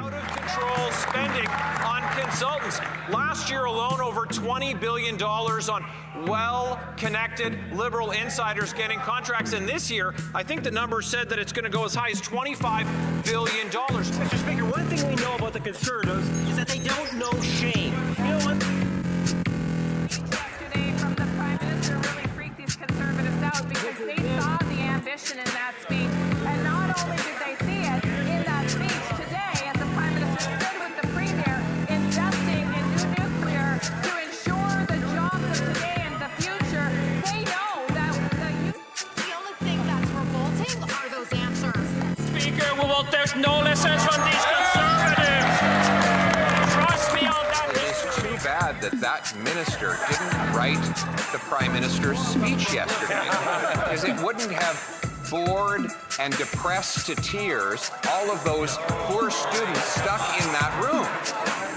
Out of control spending on consultants. Last year alone, over $20 billion on well-connected liberal insiders getting contracts. And this year, I think the number said that it's going to go as high as $25 billion. Mr. Speaker, one thing we know about the Conservatives is that they don't know shame. You know what? Yesterday from the Prime Minister really freaked these Conservatives out because they saw the ambition in that speech. And not only did they see it in that speech today, as the Prime Minister stood with the Premier, investing in new nuclear to ensure the jobs of today and the future, they know that the youth... The only thing that's revolting are those answers. Speaker, there's no lessons from these Conservatives. Trust me on that. It's too bad that that minister didn't write the Prime Minister's speech yesterday, because it wouldn't have bored and depressed to tears all of those poor students stuck in that room.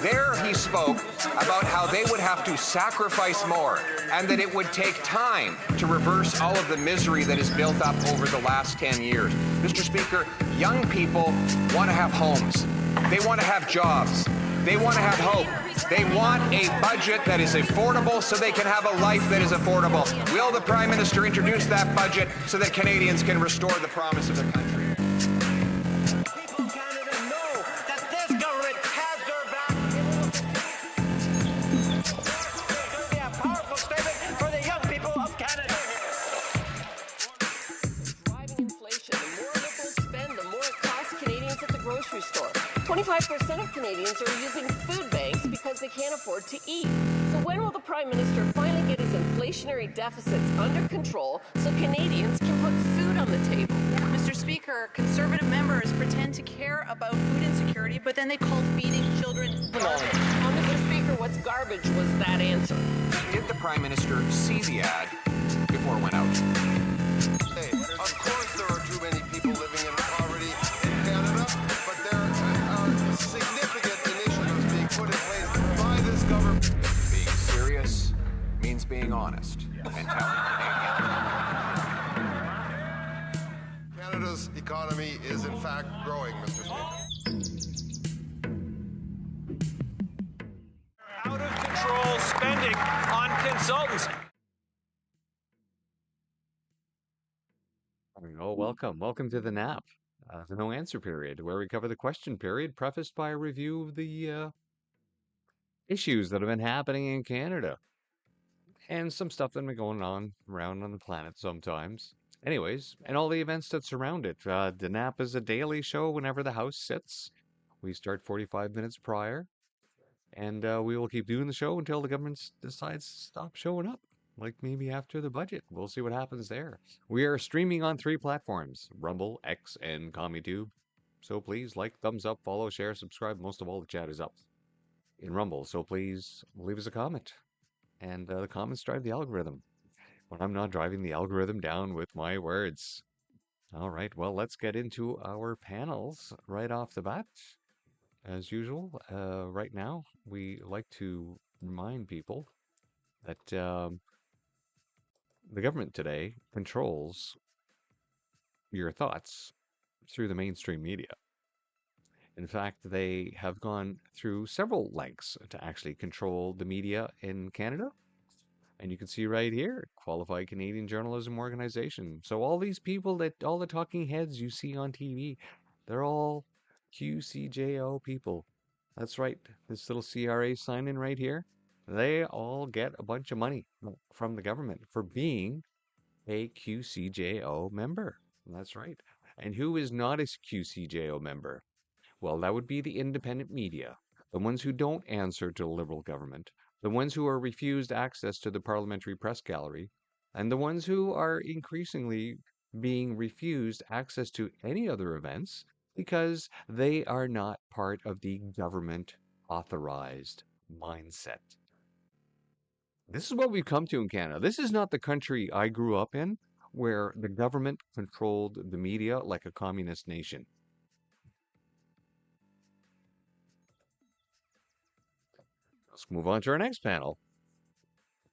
There he spoke about how they would have to sacrifice more and that it would take time to reverse all of the misery that has built up over the last 10 years. Mr. Speaker, young people want to have homes. They want to have jobs. They want to have hope. They want a budget that is affordable so they can have a life that is affordable. Will the Prime Minister introduce that budget so that Canadians can restore the promise of their country? People in Canada know that this government has their back. It's going to be a powerful statement for the young people of Canada. Driving inflation. The more liberals spend, the more it costs Canadians at the grocery store. 25% of Canadians are using food banks because they can't afford to eat. So when will the Prime Minister finally get his inflationary deficits under control so Canadians can put food on the table? Mr. Speaker, Conservative members pretend to care about food insecurity, but then they call feeding children garbage. Now, Mr. Speaker, what's garbage was that answer? Did the Prime Minister see the ad before it went out? Hey, of course there are too many people living in poverty in Canada, but there are significant initiatives being put in place by this government. Being serious means being honest and telling Canadians. Canada's economy is in fact growing, Mr. Speaker. Out of control spending on consultants. Oh, welcome to the NAP, the no answer period, where we cover the question period, prefaced by a review of the issues that have been happening in Canada and some stuff that have been going on around on the planet sometimes. Anyways, and all the events that surround it. The NAP is a daily show whenever the House sits. We start 45 minutes prior, and we will keep doing the show until the government decides to stop showing up. Like maybe after the budget. We'll see what happens there. We are streaming on 3 platforms, Rumble, X, and CommuTube. So please like, thumbs up, follow, share, subscribe. Most of all, the chat is up in Rumble. So please leave us a comment. And the comments drive the algorithm. When I'm not driving the algorithm down with my words. All right, well, let's get into our panels right off the bat. As usual, right now, we like to remind people that the government today controls your thoughts through the mainstream media. In fact, they have gone through several lengths to actually control the media in Canada. And you can see right here, Qualified Canadian Journalism Organization. So all these people all the talking heads you see on TV, they're all QCJO people. That's right, this little CRA sign-in right here. They all get a bunch of money from the government for being a QCJO member. That's right. And who is not a QCJO member? Well, that would be the independent media, the ones who don't answer to the Liberal government, the ones who are refused access to the parliamentary press gallery, and the ones who are increasingly being refused access to any other events because they are not part of the government authorized mindset. This is what we've come to in Canada. This is not the country I grew up in, where the government controlled the media like a communist nation. Let's move on to our next panel.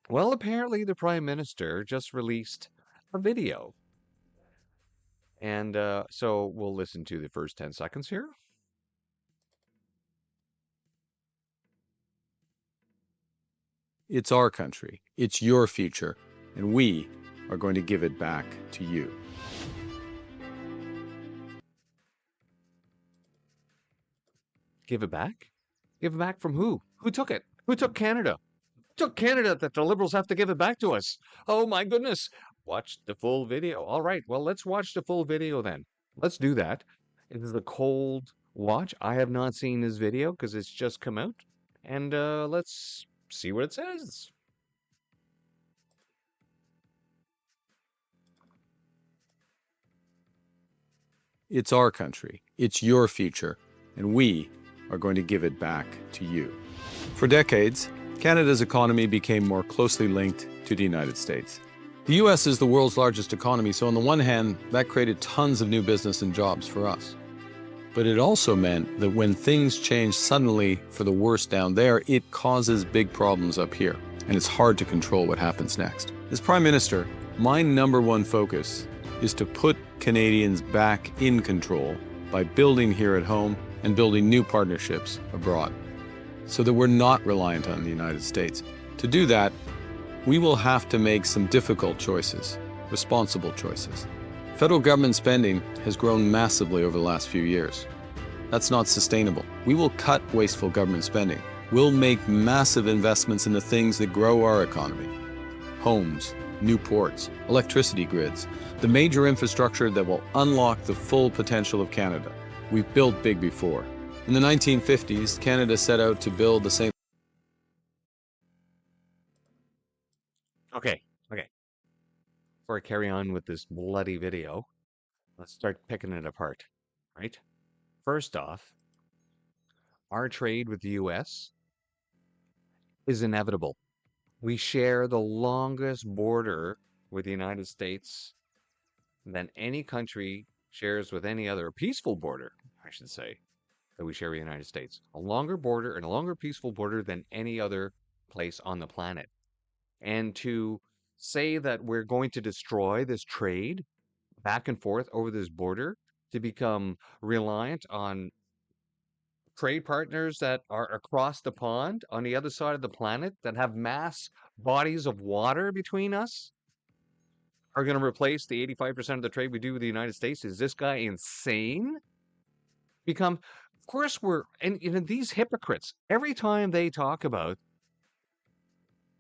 Well, apparently the Prime Minister just released a video. And so we'll listen to the first 10 seconds here. It's our country, it's your future, and we are going to give it back to you. Give it back? Give it back from who? Who took it? Who took Canada? Who took Canada that the Liberals have to give it back to us? Oh my goodness. Watch the full video. All right, well, let's watch the full video then. Let's do that. It is a cold watch. I have not seen this video because it's just come out. And let's see what it says. It's our country, it's your future, and we are going to give it back to you. For decades, Canada's economy became more closely linked to the United States. The US is the world's largest economy, so on the one hand, that created tons of new business and jobs for us. But it also meant that when things change suddenly for the worse down there, it causes big problems up here, and it's hard to control what happens next. As Prime Minister, my #1 focus is to put Canadians back in control by building here at home and building new partnerships abroad, so that we're not reliant on the United States. To do that, we will have to make some difficult choices, responsible choices. Federal government spending has grown massively over the last few years. That's not sustainable. We will cut wasteful government spending. We'll make massive investments in the things that grow our economy. Homes, new ports, electricity grids, the major infrastructure that will unlock the full potential of Canada. We've built big before. In the 1950s, Canada set out to build the same. Okay. Before I carry on with this bloody video, let's start picking it apart, right? First off, our trade with the US is inevitable. We share the longest border with the United States than any country shares with any other peaceful border, I should say, that we share with the United States. A longer border and a longer peaceful border than any other place on the planet. And to say that we're going to destroy this trade back and forth over this border to become reliant on trade partners that are across the pond on the other side of the planet that have mass bodies of water between us are going to replace the 85% of the trade we do with the United States? Is this guy insane? Of course and you know, these hypocrites, every time they talk about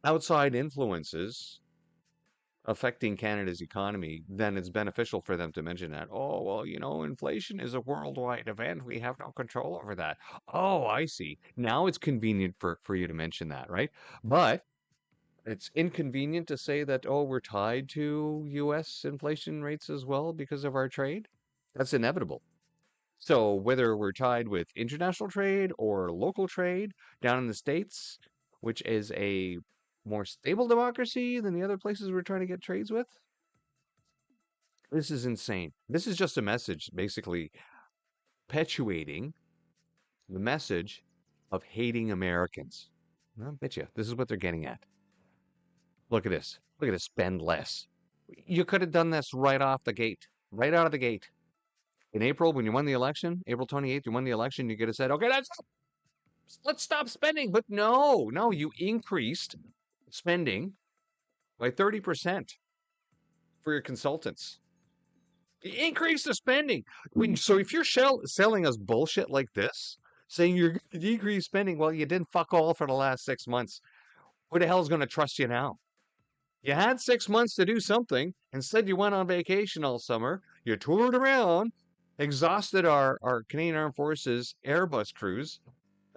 outside influences affecting Canada's economy, then it's beneficial for them to mention that. Oh, well, you know, inflation is a worldwide event. We have no control over that. Oh, I see. Now it's convenient for you to mention that, right? But it's inconvenient to say that, oh, we're tied to US inflation rates as well because of our trade. That's inevitable. So whether we're tied with international trade or local trade down in the States, which is a more stable democracy than the other places we're trying to get trades with, this is insane. This is just a message basically perpetuating the message of hating Americans. I bet you this is what they're getting at. Look at this. Look at this. Spend less. You could have done this right off the gate, right out of the gate. In April, when you won the election, April 28th, you won the election, you could have said, okay, let's stop spending. But no, you increased spending by 30% for your consultants. You increase the spending. So if you're selling us bullshit like this, saying you're going to decrease spending, well, you didn't fuck all for the last 6 months. Who the hell is going to trust you now? You had 6 months to do something. Instead, you went on vacation all summer. You toured around, exhausted our Canadian Armed Forces Airbus crews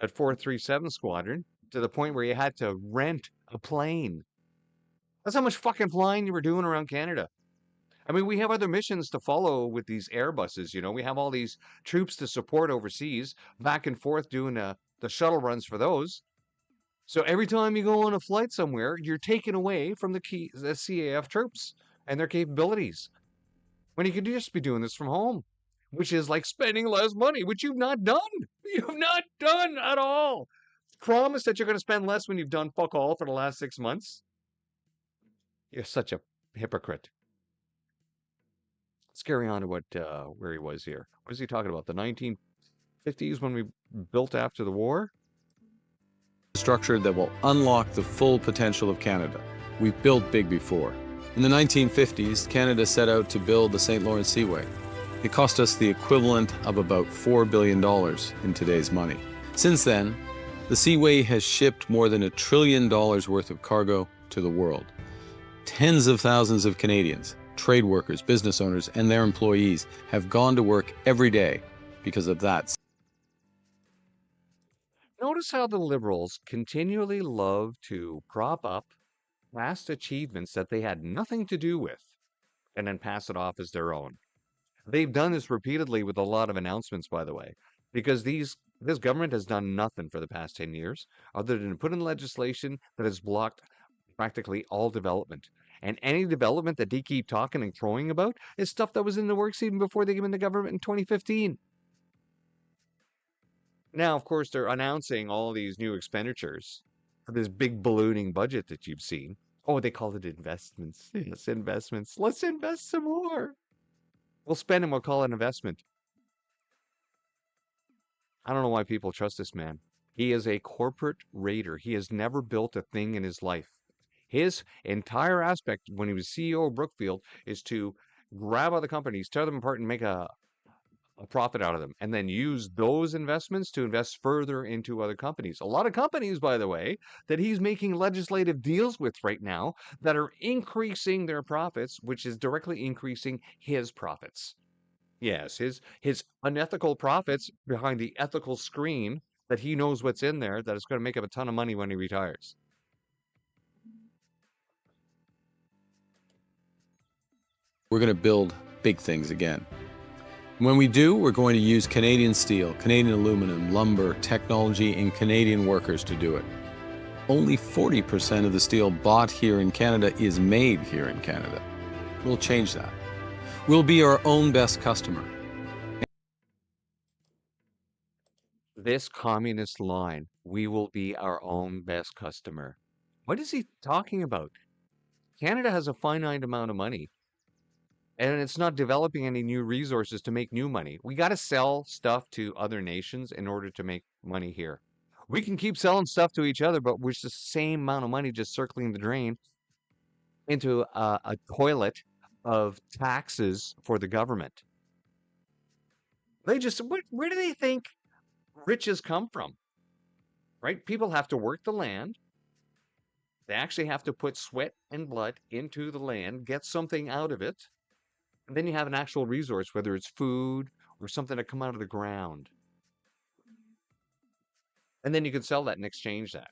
at 437 Squadron to the point where you had to rent a plane. That's how much fucking flying you were doing around Canada. I mean, we have other missions to follow with these Airbuses. You know, we have all these troops to support overseas, back and forth doing the shuttle runs for those. So every time you go on a flight somewhere, you're taken away from the CAF troops and their capabilities. When you could just be doing this from home, which is like spending less money, which you've not done. You've not done at all. Promise that you're going to spend less when you've done fuck all for the last 6 months. You're such a hypocrite. Let's carry on to where he was here. What is he talking about? The 1950s when we built after the war? structure that will unlock the full potential of Canada. We've built big before. In the 1950s, Canada set out to build the St. Lawrence Seaway. It cost us the equivalent of about $4 billion in today's money. Since then, the Seaway has shipped more than $1 trillion worth of cargo to the world. Tens of thousands of Canadians, trade workers, business owners, and their employees have gone to work every day because of that. Notice how the Liberals continually love to prop up past achievements that they had nothing to do with and then pass it off as their own. They've done this repeatedly with a lot of announcements, by the way, because this government has done nothing for the past 10 years other than put in legislation that has blocked practically all development. And any development that they keep talking and crowing about is stuff that was in the works even before they came into government in 2015. Now, of course, they're announcing all these new expenditures for this big ballooning budget that you've seen. Oh, they call it investments. Yes, investments. Let's invest some more. We'll spend and we'll call it investment. I don't know why people trust this man. He is a corporate raider. He has never built a thing in his life. His entire aspect when he was CEO of Brookfield is to grab other companies, tear them apart, and make a profit out of them, and then use those investments to invest further into other companies. A lot of companies, by the way, that he's making legislative deals with right now that are increasing their profits, which is directly increasing his profits. Yes, his unethical profits behind the ethical screen that he knows what's in there that is going to make him a ton of money when he retires. We're going to build big things again. When we do, we're going to use Canadian steel, Canadian aluminum, lumber, technology, and Canadian workers to do it. Only 40% of the steel bought here in Canada is made here in Canada. We'll change that. We'll be our own best customer. This communist line, we will be our own best customer. What is he talking about? Canada has a finite amount of money. And it's not developing any new resources to make new money. We got to sell stuff to other nations in order to make money here. We can keep selling stuff to each other, but we're just the same amount of money just circling the drain into a toilet of taxes for the government. They just, where do they think riches come from? Right? People have to work the land. They actually have to put sweat and blood into the land, get something out of it. And then you have an actual resource, whether it's food or something to come out of the ground. And then you can sell that and exchange that.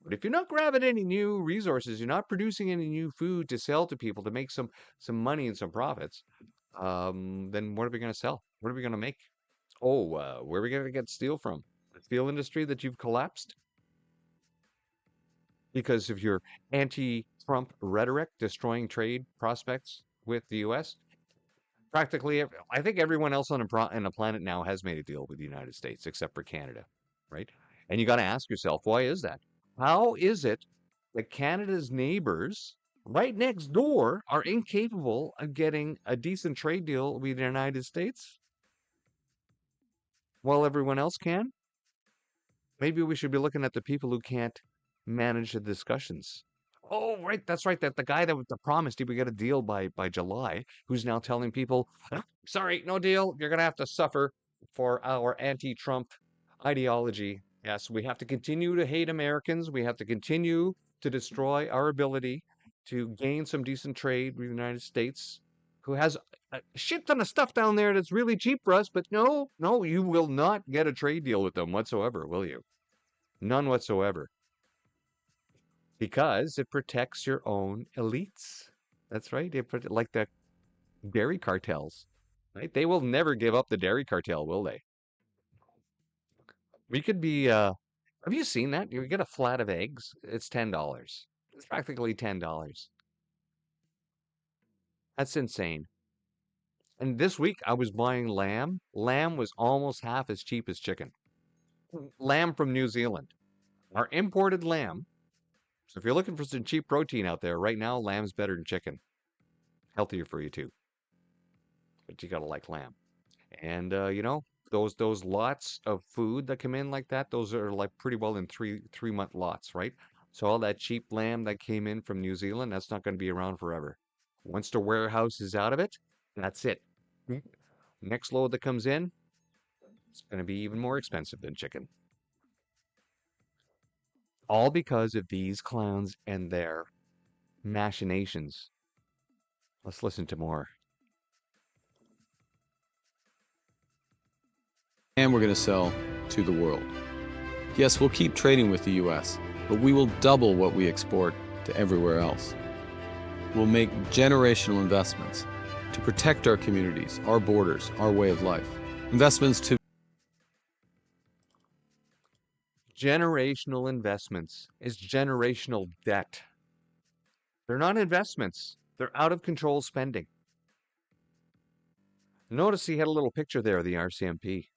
But if you're not grabbing any new resources, you're not producing any new food to sell to people to make some money and some profits, then what are we going to sell? What are we going to make? Oh, where are we going to get steel from? The steel industry that you've collapsed? Because of your anti-Trump rhetoric destroying trade prospects with the U.S.? Practically, I think everyone else on the planet now has made a deal with the United States, except for Canada, right? And you got to ask yourself, why is that? How is it that Canada's neighbors right next door are incapable of getting a decent trade deal with the United States while everyone else can? Maybe we should be looking at the people who can't manage the discussions. Oh, right, that's right. That the guy that promised he would get a deal by July, who's now telling people, sorry, no deal. You're going to have to suffer for our anti-Trump ideology. Yes, we have to continue to hate Americans. We have to continue to destroy our ability to gain some decent trade with the United States, who has a shit ton of stuff down there that's really cheap for us. But no, you will not get a trade deal with them whatsoever, will you? None whatsoever. Because it protects your own elites. That's right. Like the dairy cartels, right? They will never give up the dairy cartel, will they? We could be, have you seen that? You get a flat of eggs, it's $10. It's practically $10. That's insane. And this week I was buying lamb. Lamb was almost half as cheap as chicken. Lamb from New Zealand. Our imported lamb. So if you're looking for some cheap protein out there, right now, lamb's better than chicken. Healthier for you too. But you gotta like lamb. And, those lots of food that come in like that, those are like pretty well in 3 month lots, right? So all that cheap lamb that came in from New Zealand, that's not going to be around forever. Once the warehouse is out of it, that's it. Next load that comes in, it's going to be even more expensive than chicken. All because of these clowns and their machinations. Let's listen to more. And we're going to sell to the world. Yes, we'll keep trading with the US, but we will double what we export to everywhere else. We'll make generational investments to protect our communities, our borders, our way of life. Investments to Generational investments is generational debt. They're not investments. They're out of control spending. Notice he had a little picture there of the RCMP.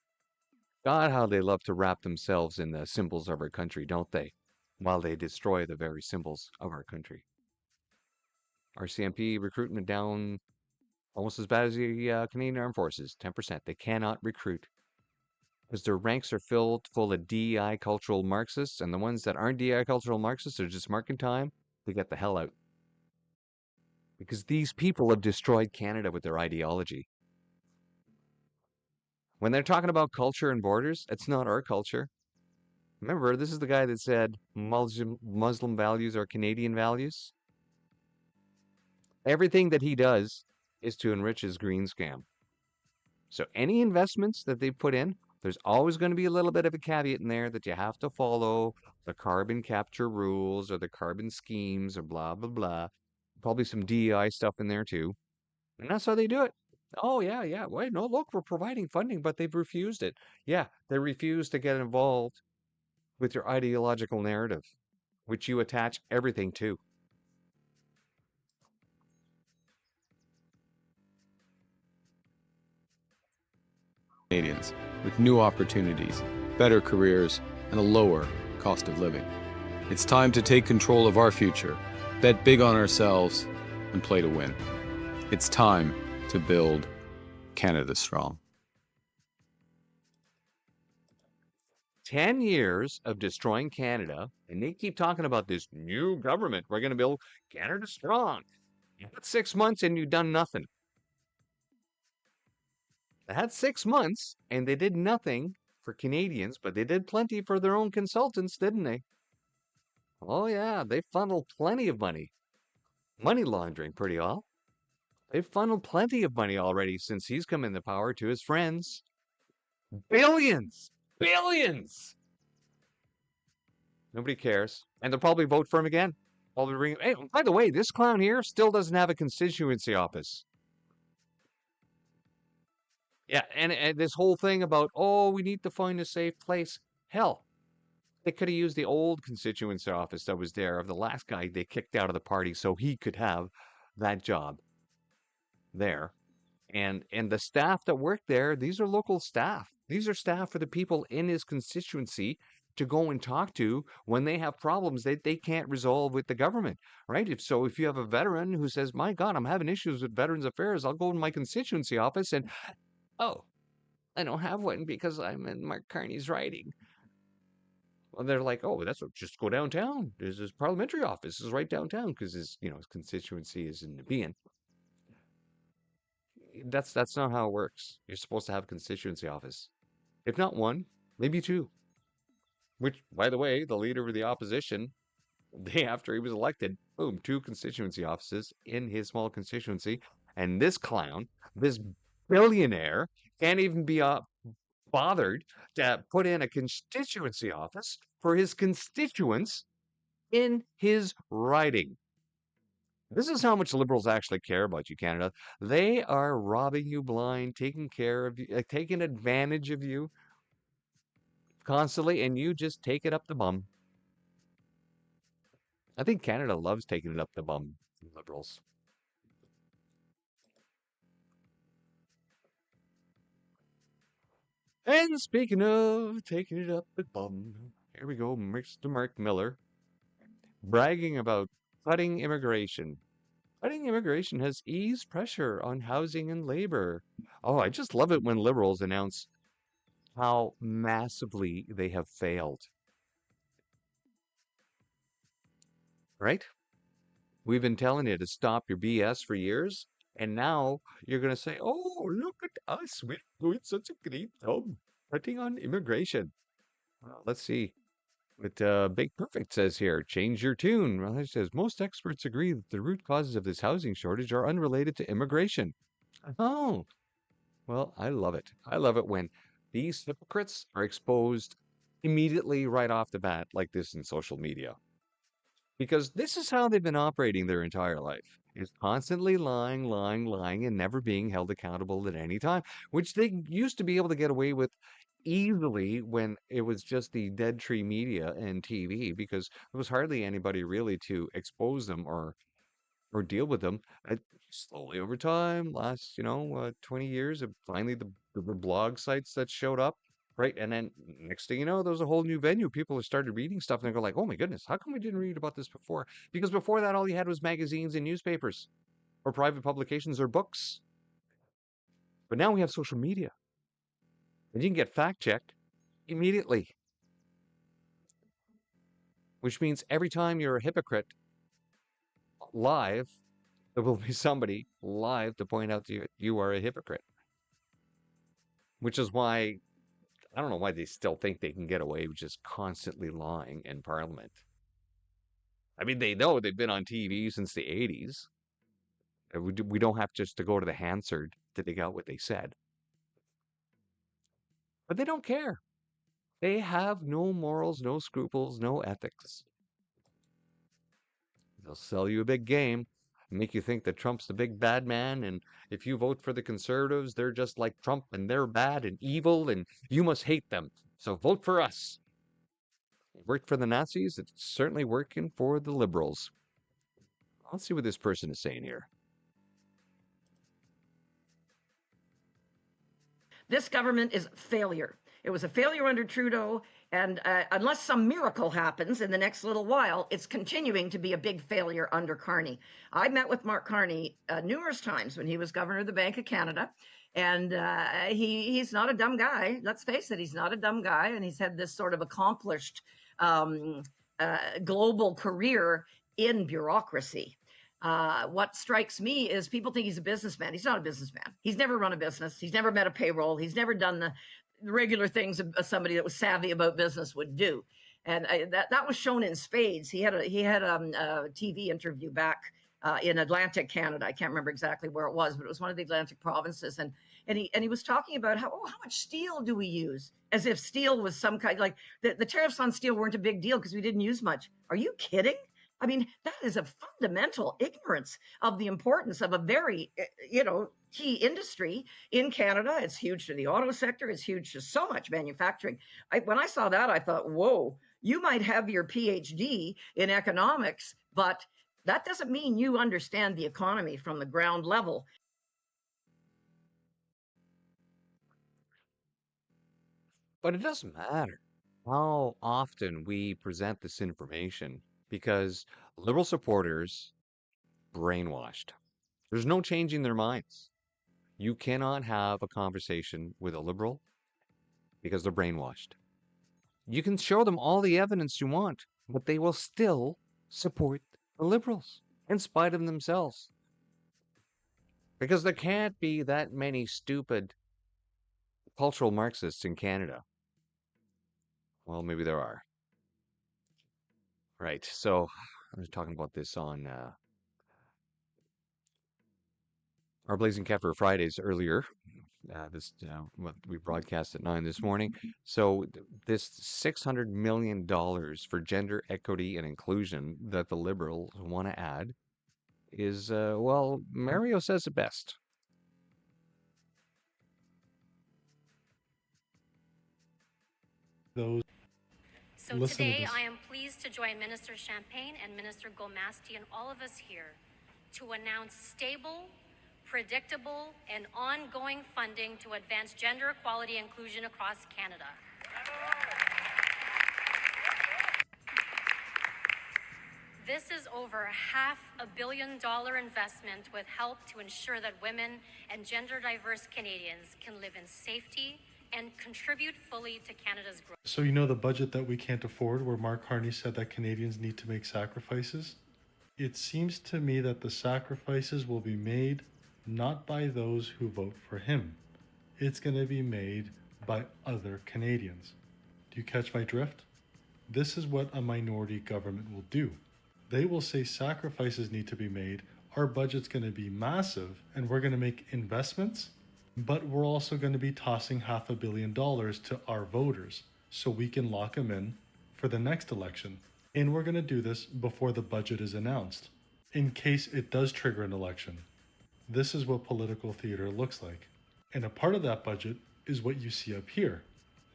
God, how they love to wrap themselves in the symbols of our country, don't they? While they destroy the very symbols of our country. RCMP recruitment down almost as bad as the Canadian Armed Forces, 10%. They cannot recruit because their ranks are filled full of DEI cultural Marxists, and the ones that aren't DEI cultural Marxists are just marking time to get the hell out. Because these people have destroyed Canada with their ideology. When they're talking about culture and borders, it's not our culture. Remember, this is the guy that said Muslim values are Canadian values. Everything that he does is to enrich his green scam. So any investments that they put in, there's always going to be a little bit of a caveat in there that you have to follow the carbon capture rules or the carbon schemes or blah, blah, blah. Probably some DEI stuff in there too. And that's how they do it. Oh, yeah. Wait, no, look, we're providing funding, but they've refused it. Yeah, they refuse to get involved with your ideological narrative, which you attach everything to. Canadians with new opportunities, better careers, and a lower cost of living. It's time to take control of our future, bet big on ourselves, and play to win. It's time to build Canada strong. 10 years of destroying Canada, and they keep talking about this new government. We're going to build Canada strong. That's 6 months and you've done nothing. They had 6 months and they did nothing for Canadians, but they did plenty for their own consultants, didn't they? Oh yeah, they funneled plenty of money. Money laundering, pretty all. They've funneled plenty of money already since he's come into power to his friends. Billions! Billions! Nobody cares. And they'll probably vote for him again. Hey, by the way, this clown here still doesn't have a constituency office. Yeah, and this whole thing about, oh, we need to find a safe place. Hell, they could have used the old constituency office that was there of the last guy they kicked out of the party so he could have that job there. And the staff that work there, these are local staff. These are staff for the people in his constituency to go and talk to when they have problems that they can't resolve with the government, right? If you have a veteran who says, my God, I'm having issues with Veterans Affairs, I'll go to my constituency office and, oh, I don't have one because I'm in Mark Carney's riding. Well, they're like, oh, just go downtown. There's his parliamentary office is right downtown because his constituency is in Nepean. That's not how it works. You're supposed to have a constituency office. If not one, maybe two. Which, by the way, the leader of the opposition, the day after he was elected, boom, 2 constituency offices in his small constituency. And this clown, this billionaire, can't even be bothered to put in a constituency office for his constituents in his riding. This is how much liberals actually care about you, Canada. They are robbing you blind, taking care of you, taking advantage of you constantly, and you just take it up the bum. I think Canada loves taking it up the bum, liberals. And speaking of taking it up the bum, here we go, Mr. Mark Miller, bragging about cutting immigration. Cutting immigration has eased pressure on housing and labor. Oh, I just love it when liberals announce how massively they have failed, right? We've been telling you to stop your BS for years, and now you're going to say, oh, look at us. We're doing such a great job cutting on immigration. Well, let's see what Big Perfect says here. Change your tune. Well, it says, most experts agree that the root causes of this housing shortage are unrelated to immigration. Oh, well, I love it. I love it when these hypocrites are exposed immediately right off the bat, like this in social media. Because this is how they've been operating their entire life, is constantly lying, lying, lying, and never being held accountable at any time, which they used to be able to get away with easily when it was just the dead tree media and TV, because there was hardly anybody really to expose them or deal with them. Slowly over time, last 20 years, finally the blog sites that showed up, right? And then next thing you know, there's a whole new venue. People have started reading stuff and they go like, oh my goodness, how come we didn't read about this before? Because before that, all you had was magazines and newspapers or private publications or books. But now we have social media and you can get fact checked immediately, which means every time you're a hypocrite live, there will be somebody live to point out to you you are a hypocrite. Which is why I don't know why they still think they can get away with just constantly lying in Parliament. I mean, they know they've been on TV since the 80s. We don't have just to go to the Hansard to dig out what they said. But they don't care. They have no morals, no scruples, no ethics. They'll sell you a big game, make you think that Trump's the big bad man, and if you vote for the Conservatives, they're just like Trump and they're bad and evil and you must hate them. So vote for us. It worked for the Nazis. It's certainly working for the Liberals. Let's see what this person is saying here. This government is a failure. It was a failure under Trudeau, and unless some miracle happens in the next little while, it's continuing to be a big failure under Carney. I met with Mark Carney numerous times when he was governor of the Bank of Canada, and he's not a dumb guy. Let's face it, he's not a dumb guy, and he's had this sort of accomplished global career in bureaucracy. What strikes me is people think he's a businessman. He's not a businessman. He's never run a business. He's never met a payroll. He's never done the regular things somebody that was savvy about business would do. And that was shown in spades. He had a TV interview back in Atlantic Canada. I can't remember exactly where it was, but it was one of the Atlantic provinces. And he was talking about how much steel do we use? As if steel was some kind, like the tariffs on steel weren't a big deal because we didn't use much. Are you kidding? I mean, that is a fundamental ignorance of the importance of a very, key industry in Canada. It's huge to the auto sector. It's huge to so much manufacturing. When I saw that, I thought, whoa, you might have your PhD in economics, but that doesn't mean you understand the economy from the ground level. But it doesn't matter how often we present this information because Liberal supporters brainwashed. There's no changing their minds. You cannot have a conversation with a Liberal because they're brainwashed. You can show them all the evidence you want, but they will still support the Liberals in spite of themselves. Because there can't be that many stupid cultural Marxists in Canada. Well, maybe there are. Right. So I was talking about this on our Blazing Kefir Fridays earlier. We broadcast at 9 this morning. So this $600 million for gender equity and inclusion that the Liberals want to add is, Mario says it best. So today I am pleased to join Minister Champagne and Minister Gomasti and all of us here to announce stable, predictable, and ongoing funding to advance gender equality and inclusion across Canada. This is over $500 million investment with help to ensure that women and gender diverse Canadians can live in safety and contribute fully to Canada's growth. So you know the budget that we can't afford, where Mark Harney said that Canadians need to make sacrifices? It seems to me that the sacrifices will be made not by those who vote for him. It's going to be made by other Canadians. Do you catch my drift? This is what a minority government will do. They will say sacrifices need to be made, our budget's going to be massive, and we're going to make investments, but we're also going to be tossing $500 million to our voters so we can lock them in for the next election. And we're going to do this before the budget is announced, in case it does trigger an election. This is what political theater looks like. And a part of that budget is what you see up here.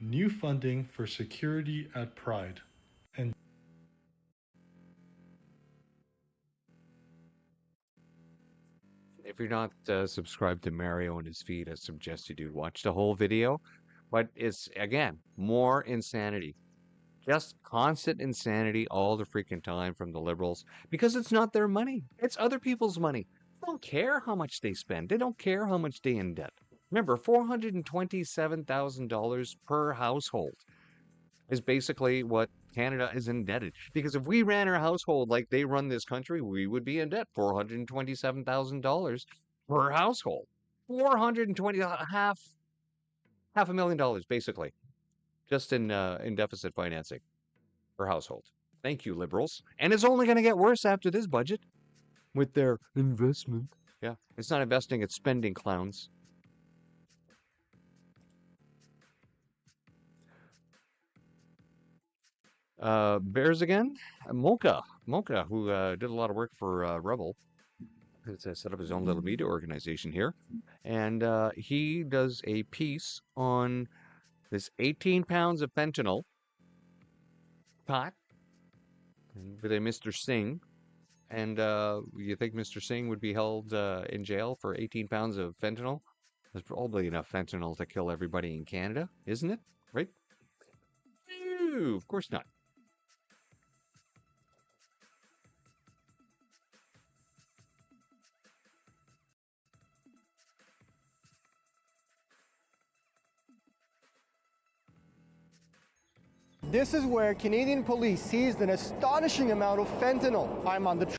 New funding for security at Pride. And if you're not subscribed to Mario and his feed, I suggest you do watch the whole video. But it's, again, more insanity. Just constant insanity all the freaking time from the Liberals, because it's not their money. It's other people's money. They don't care how much they spend. They don't care how much they in debt. Remember, $427,000 per household is basically what Canada is indebted. Because if we ran our household like they run this country, we would be in debt. $427,000 per household. Half $500,000 basically, just in deficit financing per household. Thank you, Liberals. And it's only going to get worse after this budget with their investment. Yeah, it's not investing, it's spending, clowns. Bears again? Mocha, who did a lot of work for Rebel, has set up his own little media organization here. And he does a piece on this 18 pounds of fentanyl caught with a Mr. Singh. And you think Mr. Singh would be held in jail for 18 pounds of fentanyl? There's probably enough fentanyl to kill everybody in Canada, isn't it? Right? Ew, of course not. This is where Canadian police seized an astonishing amount of fentanyl. I'm on the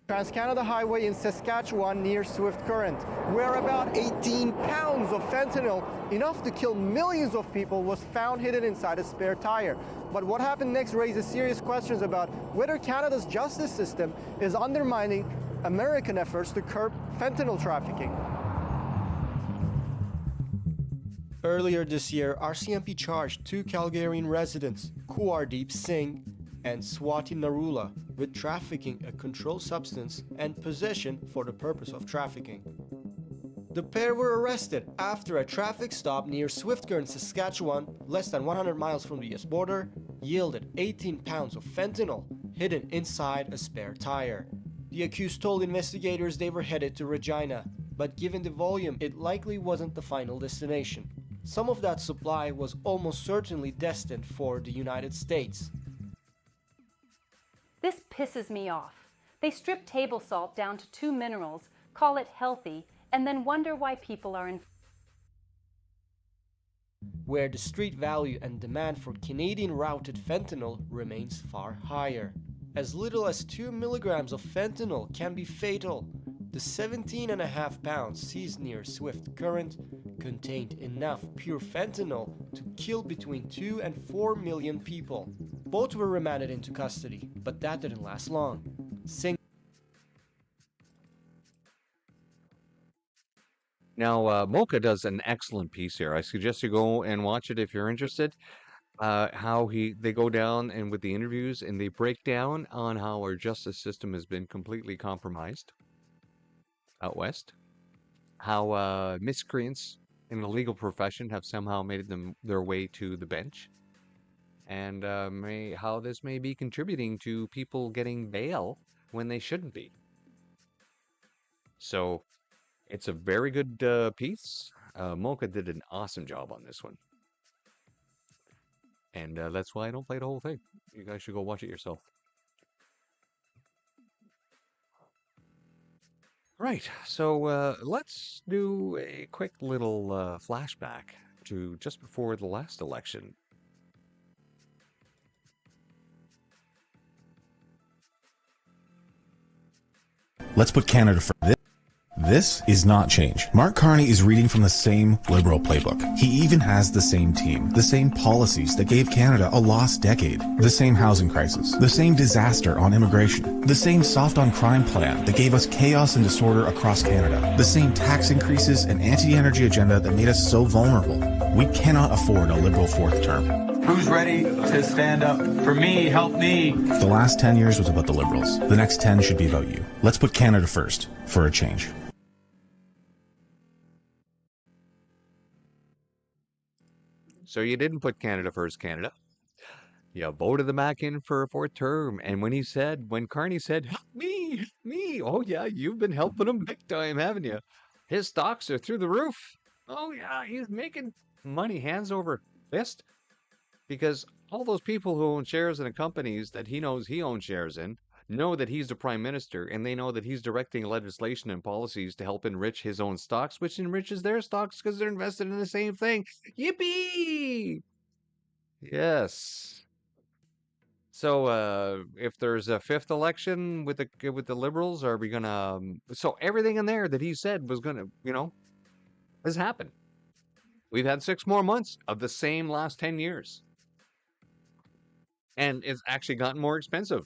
Trans-Canada Highway in Saskatchewan near Swift Current, where about 18 pounds of fentanyl, enough to kill millions of people, was found hidden inside a spare tire. But what happened next raises serious questions about whether Canada's justice system is undermining American efforts to curb fentanyl trafficking. Earlier this year, RCMP charged 2 Calgarian residents, Kuardeep Singh and Swati Narula, with trafficking a controlled substance and possession for the purpose of trafficking. The pair were arrested after a traffic stop near Swift Current, Saskatchewan, less than 100 miles from the US border, yielded 18 pounds of fentanyl hidden inside a spare tire. The accused told investigators they were headed to Regina, but given the volume, it likely wasn't the final destination. Some of that supply was almost certainly destined for the United States. This pisses me off. They strip table salt down to 2 minerals, call it healthy, and then wonder why people are in. Where the street value and demand for Canadian routed fentanyl remains far higher. As little as 2 milligrams of fentanyl can be fatal. The 17.5 pounds seized near Swift Current contained enough pure fentanyl to kill between 2 and 4 million people. Both were remanded into custody, but that didn't last long. Now, Mocha does an excellent piece here. I suggest you go and watch it if you're interested. How they go down and with the interviews and they break down on how our justice system has been completely compromised out west. How miscreants in the legal profession have somehow made their way to the bench. And how this may be contributing to people getting bail when they shouldn't be. So it's a very good piece. Mocha did an awesome job on this one. And that's why I don't play the whole thing. You guys should go watch it yourself. Right, so let's do a quick little flashback to just before the last election. Let's put Canada first. This is not change. Mark Carney is reading from the same Liberal playbook. He even has the same team, the same policies that gave Canada a lost decade, the same housing crisis, the same disaster on immigration, the same soft on crime plan that gave us chaos and disorder across Canada, the same tax increases and anti-energy agenda that made us so vulnerable. We cannot afford a Liberal fourth term. Who's ready to stand up for me? Help me. The last 10 years was about the Liberals. The next 10 should be about you. Let's put Canada first for a change. So you didn't put Canada first, Canada. You voted them back in for a fourth term. And when Carney said, help me, oh yeah, you've been helping him big time, haven't you? His stocks are through the roof. Oh yeah, he's making money hands over fist. Because all those people who own shares in the companies that he knows he owns shares in know that he's the prime minister, and they know that he's directing legislation and policies to help enrich his own stocks, which enriches their stocks because they're invested in the same thing. Yippee! Yes. So if there's a fifth election with the Liberals, are we gonna? So everything in there that he said was gonna, has happened. We've had 6 more months of the same last 10 years. And it's actually gotten more expensive.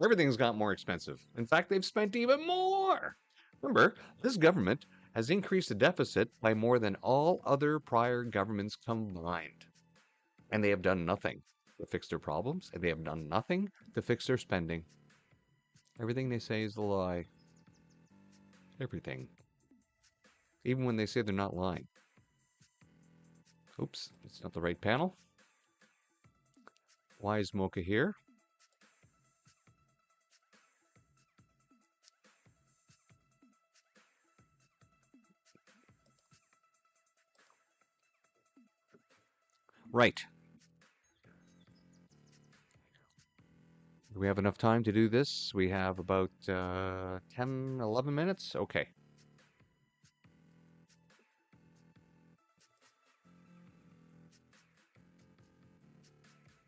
Everything's gotten more expensive. In fact, they've spent even more. Remember, this government has increased the deficit by more than all other prior governments combined. And they have done nothing to fix their problems, and they have done nothing to fix their spending. Everything they say is a lie. Everything. Even when they say they're not lying. Oops, it's not the right panel. Why is Mocha here? Right. Do we have enough time to do this? We have about 10, 11 minutes? Okay.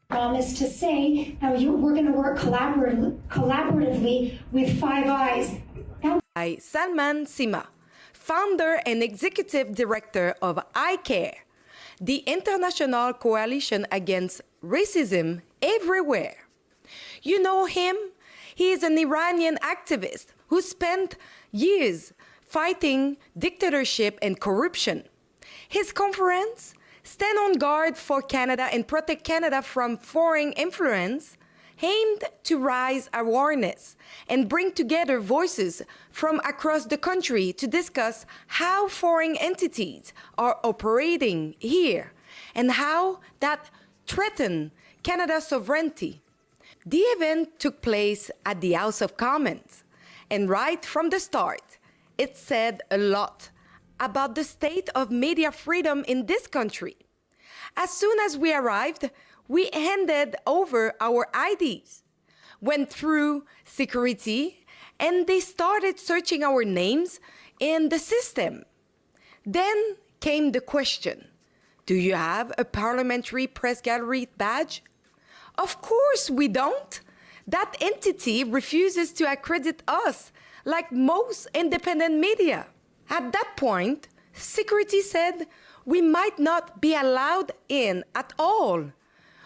Promise to say we're going to work collaboratively with Five Eyes. By Salman Sima, founder and executive director of iCare, the International Coalition Against Racism Everywhere. You know him? He is an Iranian activist who spent years fighting dictatorship and corruption. His conference, Stand on Guard for Canada and Protect Canada from Foreign Influence, aimed to raise awareness and bring together voices from across the country to discuss how foreign entities are operating here and how that threatens Canada's sovereignty. The event took place at the House of Commons, and right from the start, it said a lot about the state of media freedom in this country. As soon as we arrived, we handed over our IDs, went through security, and they started searching our names in the system. Then came the question, do you have a parliamentary press gallery badge? Of course we don't. That entity refuses to accredit us, like most independent media. At that point, security said we might not be allowed in at all.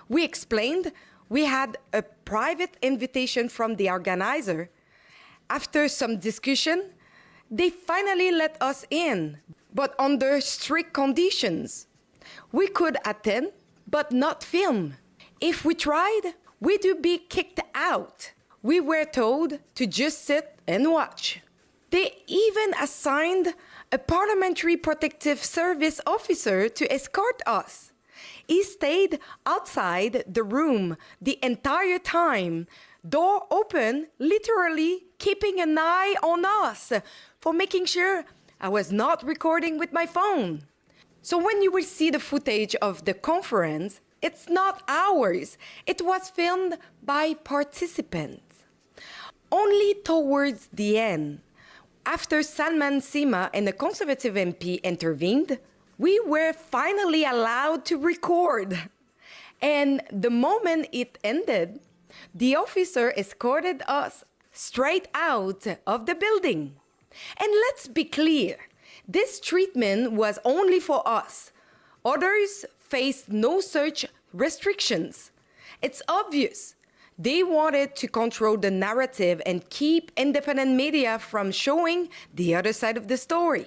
We explained we had a private invitation from the organizer. After some discussion, they finally let us in, but under strict conditions. We could attend, but not film. If we tried, we'd be kicked out. We were told to just sit and watch. They even assigned a parliamentary protective service officer to escort us. He stayed outside the room the entire time, door open, literally keeping an eye on us for making sure I was not recording with my phone. So when you will see the footage of the conference, it's not ours. It was filmed by participants. Only towards the end, after Salman Sima and the Conservative MP intervened, we were finally allowed to record. And the moment it ended, the officer escorted us straight out of the building. And let's be clear, this treatment was only for us. Others faced no such restrictions. It's obvious. They wanted to control the narrative and keep independent media from showing the other side of the story.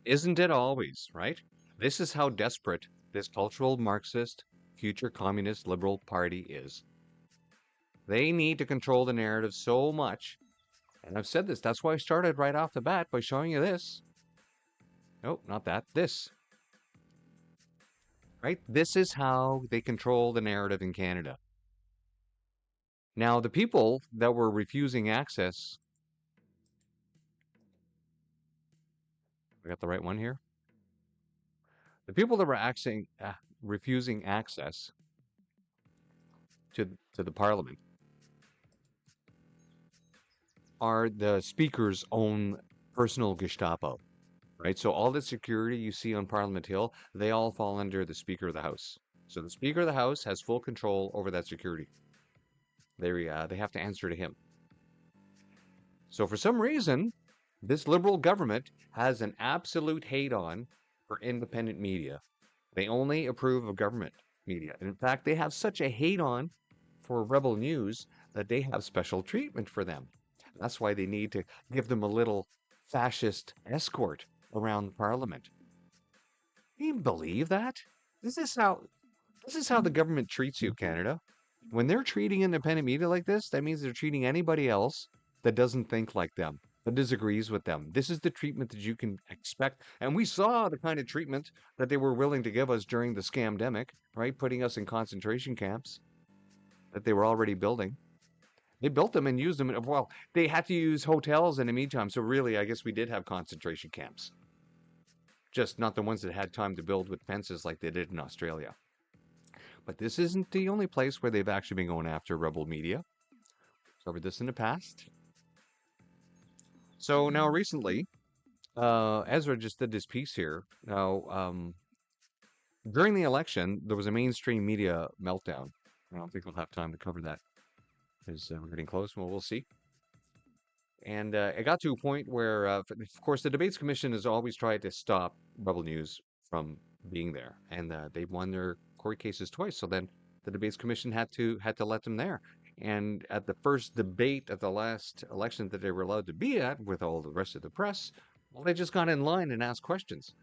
Isn't it always, right? This is how desperate this cultural Marxist, future communist liberal party is. They need to control the narrative so much. And I've said this, that's why I started right off the bat by showing you this. Nope, not that, this. Right? This is how they control the narrative in Canada. Now, the people that were refusing access, we got the right one here? The people that were refusing access to the parliament are the speaker's own personal Gestapo, right? So all the security you see on Parliament Hill, they all fall under the Speaker of the House. So the Speaker of the House has full control over that security. They have to answer to him. So for some reason, this liberal government has an absolute hate on for independent media. They only approve of government media. And in fact, they have such a hate on for Rebel News that they have special treatment for them. That's why they need to give them a little fascist escort around the parliament. Can you believe that? This is how the government treats you, Canada. When they're treating independent media like this, that means they're treating anybody else that doesn't think like them, that disagrees with them. This is the treatment that you can expect. And we saw the kind of treatment that they were willing to give us during the scamdemic, right? Putting us in concentration camps that they were already building. They built them and used them. Well, they had to use hotels in the meantime. So really, I guess we did have concentration camps. Just not the ones that had time to build with fences like they did in Australia. But this isn't the only place where they've actually been going after rebel media. Covered this in the past. So now recently, Ezra just did this piece here. Now, during the election, there was a mainstream media meltdown. I don't think we'll have time to cover that because we're getting close. Well, we'll see. And it got to a point where, of course, the Debates Commission has always tried to stop Rebel News from being there, and they won their court cases twice. So then the Debates Commission had to let them there. And at the first debate at the last election that they were allowed to be at with all the rest of the press, well, they just got in line and asked questions.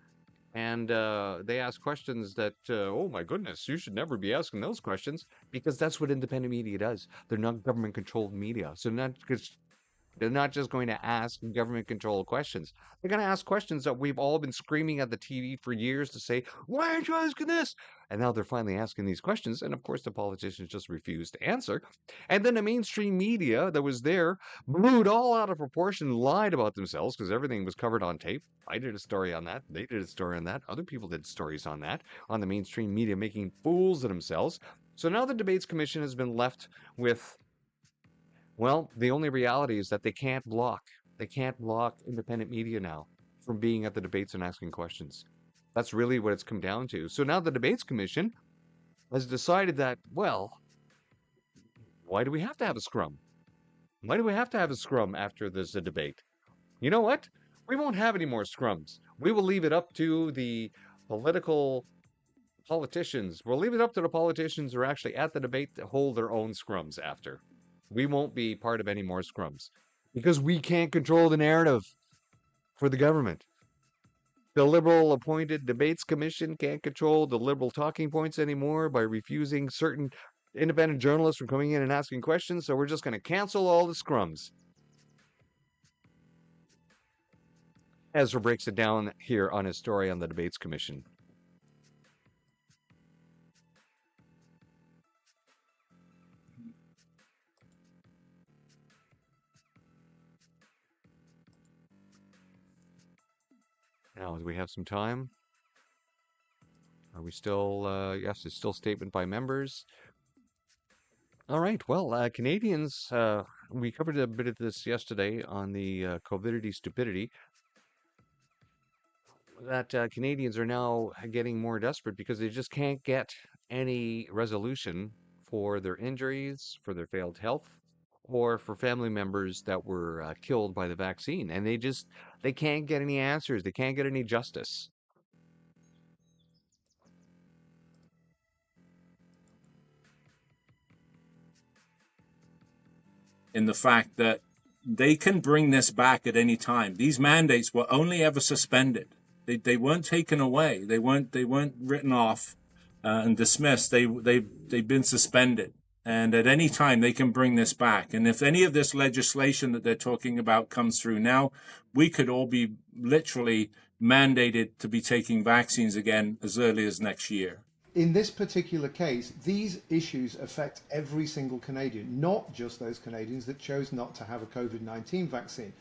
And they asked questions that, oh my goodness, you should never be asking those questions, because that's what independent media does. They're not government-controlled media. So they're not just going to ask government-controlled questions. They're going to ask questions that we've all been screaming at the TV for years to say, why aren't you asking this? And now they're finally asking these questions. And of course, the politicians just refuse to answer. And then the mainstream media that was there blew it all out of proportion, lied about themselves because everything was covered on tape. I did a story on that. They did a story on that. Other people did stories on that, on the mainstream media making fools of themselves. So now the Debates Commission has been left with, well, the only reality is that they can't block independent media now from being at the debates and asking questions. That's really what it's come down to. So now the Debates Commission has decided that, well, why do we have to have a scrum? Why do we have to have a scrum after this debate? You know what? We won't have any more scrums. We will leave it up to the politicians. We'll leave it up to the politicians who are actually at the debate to hold their own scrums after. We won't be part of any more scrums because we can't control the narrative for the government. The Liberal appointed Debates Commission can't control the Liberal talking points anymore by refusing certain independent journalists from coming in and asking questions. So we're just going to cancel all the scrums. Ezra breaks it down here on his story on the Debates Commission. Now, do we have some time? Are we still, yes, it's still statement by members. All right, well, Canadians, we covered a bit of this yesterday on the COVIDity stupidity. that Canadians are now getting more desperate because they just can't get any resolution for their injuries, for their failed health, or for family members that were killed by the vaccine. And they can't get any answers. They can't get any justice. In the fact that they can bring this back at any time. These mandates were only ever suspended. They weren't taken away. They weren't written off and dismissed. They've been suspended. And at any time they can bring this back. And if any of this legislation that they're talking about comes through now, we could all be literally mandated to be taking vaccines again as early as next year. In this particular case, these issues affect every single Canadian, not just those Canadians that chose not to have a COVID-19 vaccine.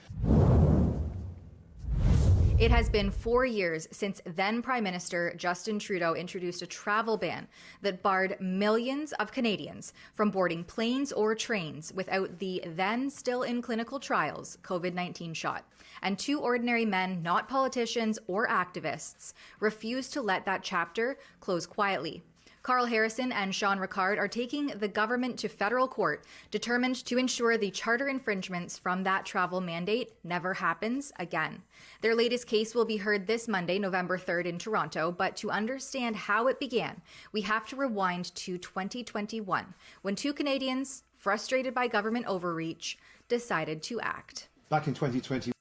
It has been 4 years since then Prime Minister Justin Trudeau introduced a travel ban that barred millions of Canadians from boarding planes or trains without the then still in clinical trials COVID-19 shot. And 2 ordinary men, not politicians or activists, refused to let that chapter close quietly. Carl Harrison and Sean Ricard are taking the government to federal court, determined to ensure the charter infringements from that travel mandate never happens again. Their latest case will be heard this Monday, November 3rd in Toronto, but to understand how it began, we have to rewind to 2021, when 2 Canadians, frustrated by government overreach, decided to act. Back in 2020.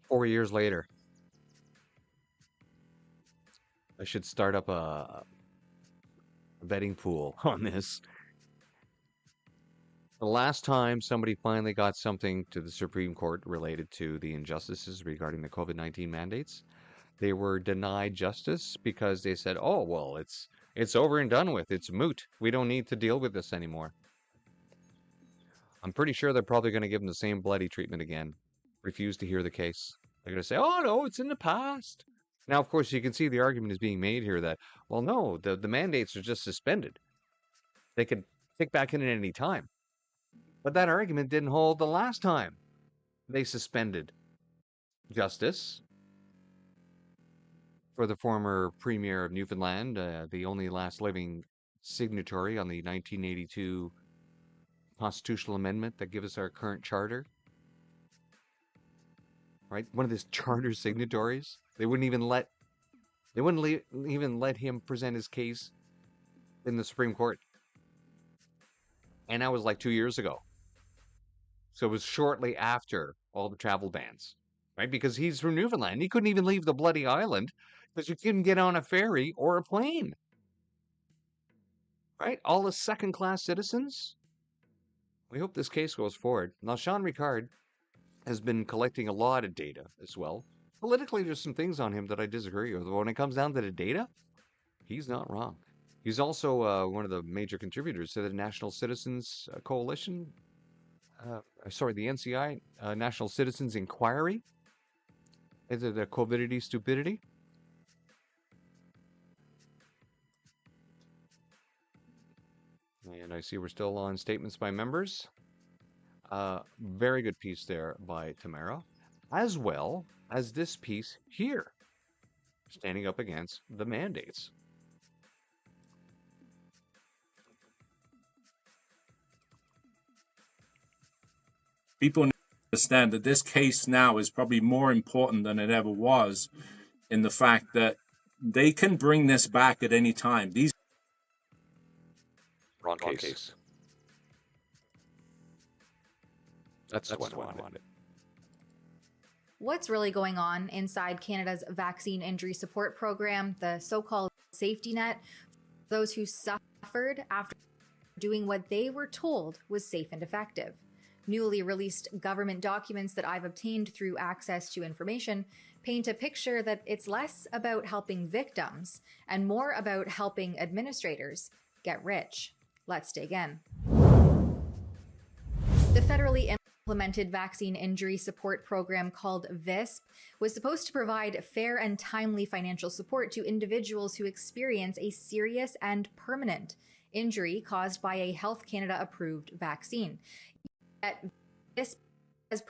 4 years later. I should start up a betting pool on this. The last time somebody finally got something to the Supreme Court related to the injustices regarding the COVID-19 mandates, they were denied justice because they said, oh, well, it's over and done with. It's moot. We don't need to deal with this anymore. I'm pretty sure they're probably going to give them the same bloody treatment again. Refuse to hear the case. They're going to say, oh, no, it's in the past. Now, of course, you can see the argument is being made here that, well, no, the mandates are just suspended. They could kick back in at any time. But that argument didn't hold the last time they suspended justice for the former Premier of Newfoundland, the only last living signatory on the 1982 constitutional amendment that gives us our current charter. Right? One of his charter signatories. They wouldn't even let him present his case in the Supreme Court. And that was like 2 years ago. So it was shortly after all the travel bans, right? Because he's from Newfoundland. He couldn't even leave the bloody island because you couldn't get on a ferry or a plane. Right? All the second-class citizens. We hope this case goes forward. Now, Sean Ricard has been collecting a lot of data as well. Politically, there's some things on him that I disagree with. But when it comes down to the data, he's not wrong. He's also one of the major contributors to the National Citizens Coalition. The NCI, National Citizens Inquiry. Is it the COVID stupidity? And I see we're still on statements by members. Very good piece there by Tamara, as well as this piece here, standing up against the mandates. People need to understand that this case now is probably more important than it ever was, in the fact that they can bring this back at any time. These Wrong case. That's what I wanted. What's really going on inside Canada's vaccine injury support program, the so-called safety net, those who suffered after doing what they were told was safe and effective? Newly released government documents that I've obtained through access to information paint a picture that it's less about helping victims and more about helping administrators get rich. Let's dig in. The federally implemented vaccine injury support program called VISP was supposed to provide fair and timely financial support to individuals who experience a serious and permanent injury caused by a Health Canada approved vaccine. Yet VISP has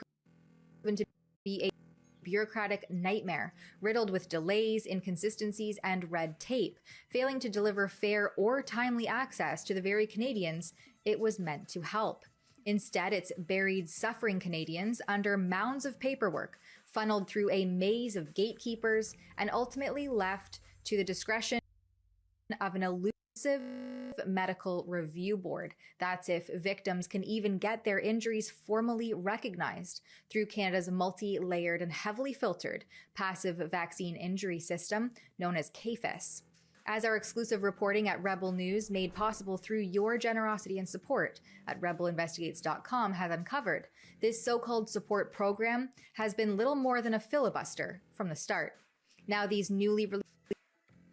to be a bureaucratic nightmare, riddled with delays, inconsistencies, and red tape, failing to deliver fair or timely access to the very Canadians it was meant to help. Instead, it's buried suffering Canadians under mounds of paperwork, funneled through a maze of gatekeepers, and ultimately left to the discretion of an elusive medical review board. That's if victims can even get their injuries formally recognized through Canada's multi-layered and heavily filtered passive vaccine injury system known as KFIS. As our exclusive reporting at Rebel News, made possible through your generosity and support at rebelinvestigates.com, has uncovered, this so-called support program has been little more than a filibuster from the start. Now these newly released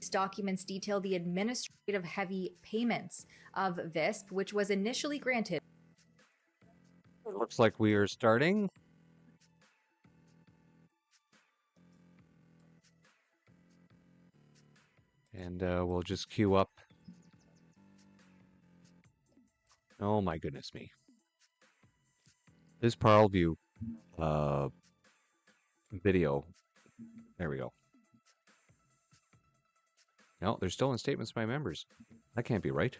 documents detail the administrative heavy payments of VISP, which was initially granted. It looks like we are starting. And we'll just queue up. Oh my goodness me. This Parleview video. There we go. No, they're still in statements by members. That can't be right.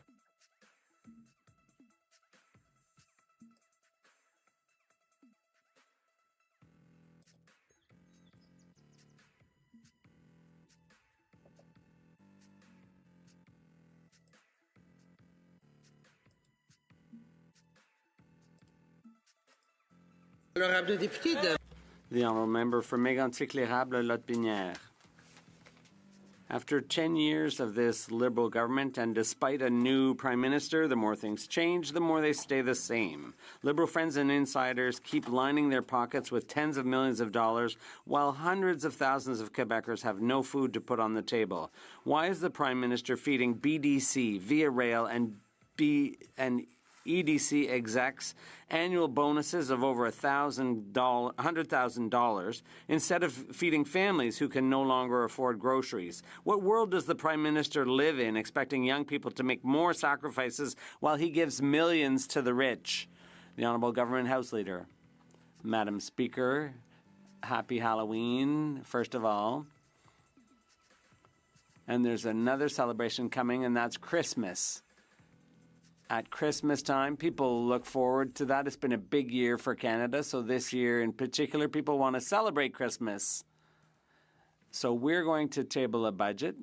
The Honourable Member for Mégantic-L'Érable-Lotbinière. After 10 years of this Liberal government, and despite a new Prime Minister, the more things change, the more they stay the same. Liberal friends and insiders keep lining their pockets with tens of millions of dollars, while hundreds of thousands of Quebecers have no food to put on the table. Why is the Prime Minister feeding BDC, Via Rail, and EDC execs annual bonuses of over $100,000 instead of feeding families who can no longer afford groceries? What world does the Prime Minister live in, expecting young people to make more sacrifices while he gives millions to the rich? The Honourable Government House Leader. Madam Speaker, happy Halloween, first of all. And there's another celebration coming, and that's Christmas. At Christmas time, people look forward to that. It's been a big year for Canada, so this year in particular, people want to celebrate Christmas. So we're going to table a budget,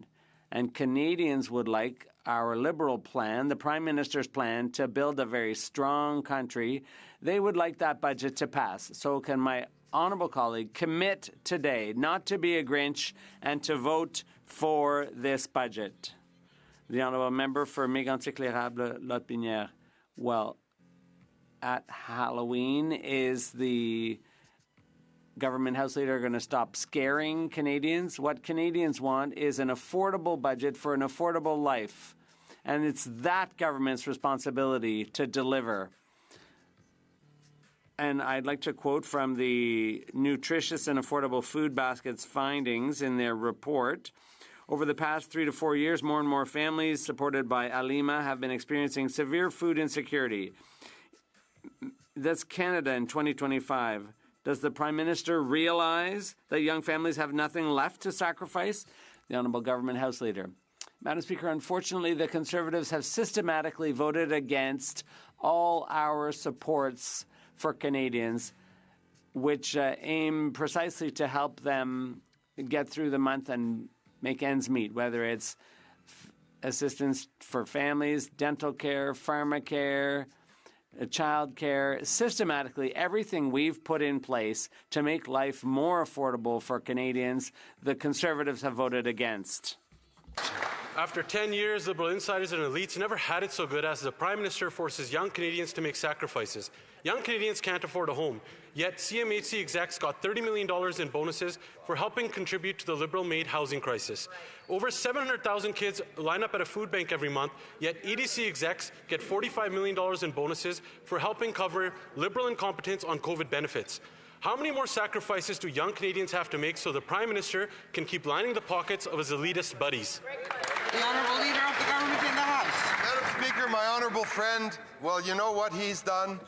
and Canadians would like our Liberal plan, the Prime Minister's plan, to build a very strong country. They would like that budget to pass. So can my honourable colleague commit today not to be a Grinch and to vote for this budget? The Honourable Member for Mégantic-L'Érable-Lotbinière. Well, at Halloween, is the Government House Leader going to stop scaring Canadians? What Canadians want is an affordable budget for an affordable life. And it's that government's responsibility to deliver. And I'd like to quote from the Nutritious and Affordable Food Basket's findings in their report. Over the past 3 to 4 years, more and more families supported by Alima have been experiencing severe food insecurity. That's Canada in 2025. Does the Prime Minister realize that young families have nothing left to sacrifice? The Honourable Government House Leader. Madam Speaker, unfortunately, the Conservatives have systematically voted against all our supports for Canadians, which aim precisely to help them get through the month and make ends meet, whether it's assistance for families, dental care, pharmacare, child care, systematically everything we've put in place to make life more affordable for Canadians, the Conservatives have voted against. After 10 years, Liberal insiders and elites never had it so good as the Prime Minister forces young Canadians to make sacrifices. Young Canadians can't afford a home, yet CMHC execs got $30 million in bonuses for helping contribute to the Liberal-made housing crisis. Over 700,000 kids line up at a food bank every month, yet EDC execs get $45 million in bonuses for helping cover Liberal incompetence on COVID benefits. How many more sacrifices do young Canadians have to make so the Prime Minister can keep lining the pockets of his elitist buddies? The Honourable Leader of the Government in the House. Madam Speaker, my honourable friend, well, you know what he's done?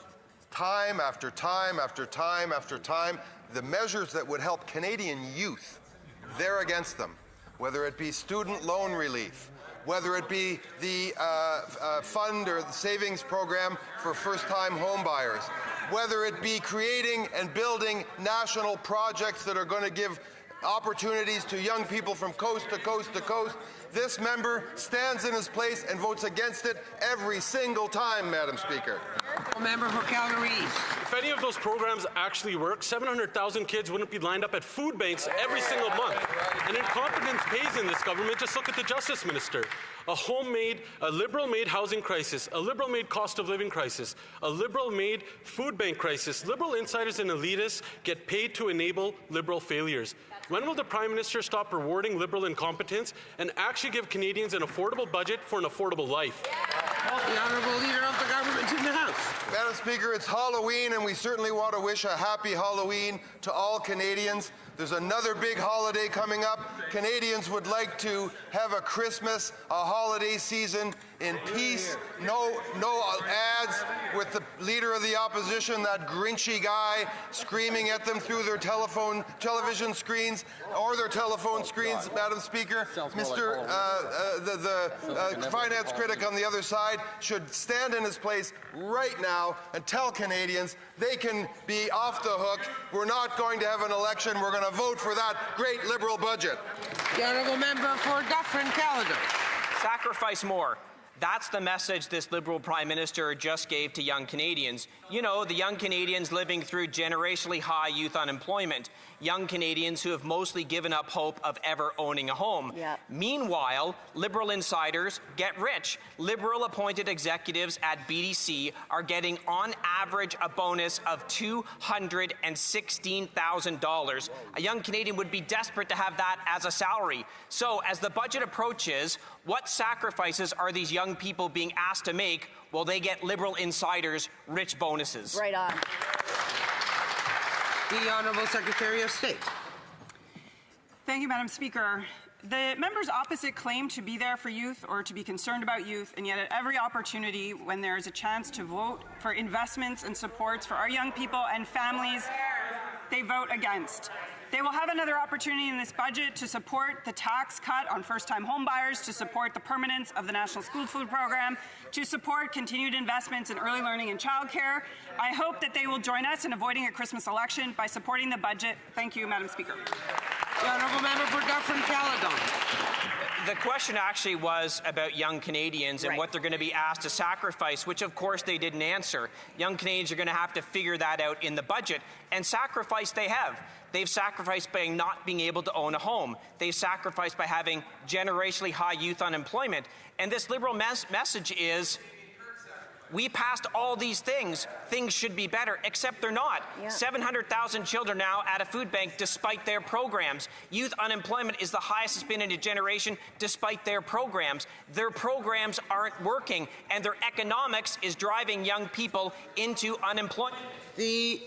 Time after time after time after time, the measures that would help Canadian youth, they're against them. Whether it be student loan relief, whether it be the fund or the savings program for first-time homebuyers, whether it be creating and building national projects that are going to give opportunities to young people from coast to coast to coast. This member stands in his place and votes against it every single time, Madam Speaker. Member for Calgary East. If any of those programs actually work, 700,000 kids wouldn't be lined up at food banks every single month. And incompetence pays in this government. Just look at the Justice Minister. A liberal-made housing crisis, a liberal-made cost of living crisis, a liberal-made food bank crisis. Liberal insiders and elitists get paid to enable liberal failures. When will the Prime Minister stop rewarding liberal incompetence and actually give Canadians an affordable budget for an affordable life? The Honourable Leader of the Government in the House. Madam Speaker, it's Halloween, and we certainly want to wish a happy Halloween to all Canadians. There's another big holiday coming up. Canadians would like to have a Christmas, a holiday season in peace. No ads with the Leader of the Opposition, that Grinchy guy, screaming at them through their television screens or their telephone screens, Madam Speaker. Mr. The finance critic on the other side should stand in his place right now and tell Canadians they can be off the hook. We're not going to have an election. We're going to vote for that great Liberal budget. The Honourable Member for Dufferin-Caledon. Sacrifice more. That's the message this Liberal Prime Minister just gave to young Canadians. You know, the young Canadians living through generationally high youth unemployment. Young Canadians who have mostly given up hope of ever owning a home. Yep. Meanwhile, Liberal insiders get rich. Liberal-appointed executives at BDC are getting, on average, a bonus of $216,000. A young Canadian would be desperate to have that as a salary. So, as the budget approaches, what sacrifices are these young people being asked to make while they get Liberal insiders rich bonuses? Right on. The Honourable Secretary of State. Thank you, Madam Speaker. The members opposite claim to be there for youth or to be concerned about youth, and yet at every opportunity when there is a chance to vote for investments and supports for our young people and families, they vote against. They will have another opportunity in this budget to support the tax cut on first-time homebuyers, to support the permanence of the National School Food Program, to support continued investments in early learning and childcare. I hope that they will join us in avoiding a Christmas election by supporting the budget. Thank you, Madam Speaker. The Honourable Member for Dufferin-Caledon. The question actually was about young Canadians and what they're going to be asked to sacrifice, which of course they didn't answer. Young Canadians are going to have to figure that out in the budget, and sacrifice they have. They've sacrificed by not being able to own a home. They've sacrificed by having generationally high youth unemployment. And this Liberal message is, we passed all these things. Things should be better, except they're not. Yeah. 700,000 children now at a food bank despite their programs. Youth unemployment is the highest it's been in a generation despite their programs. Their programs aren't working, and their economics is driving young people into unemployment. The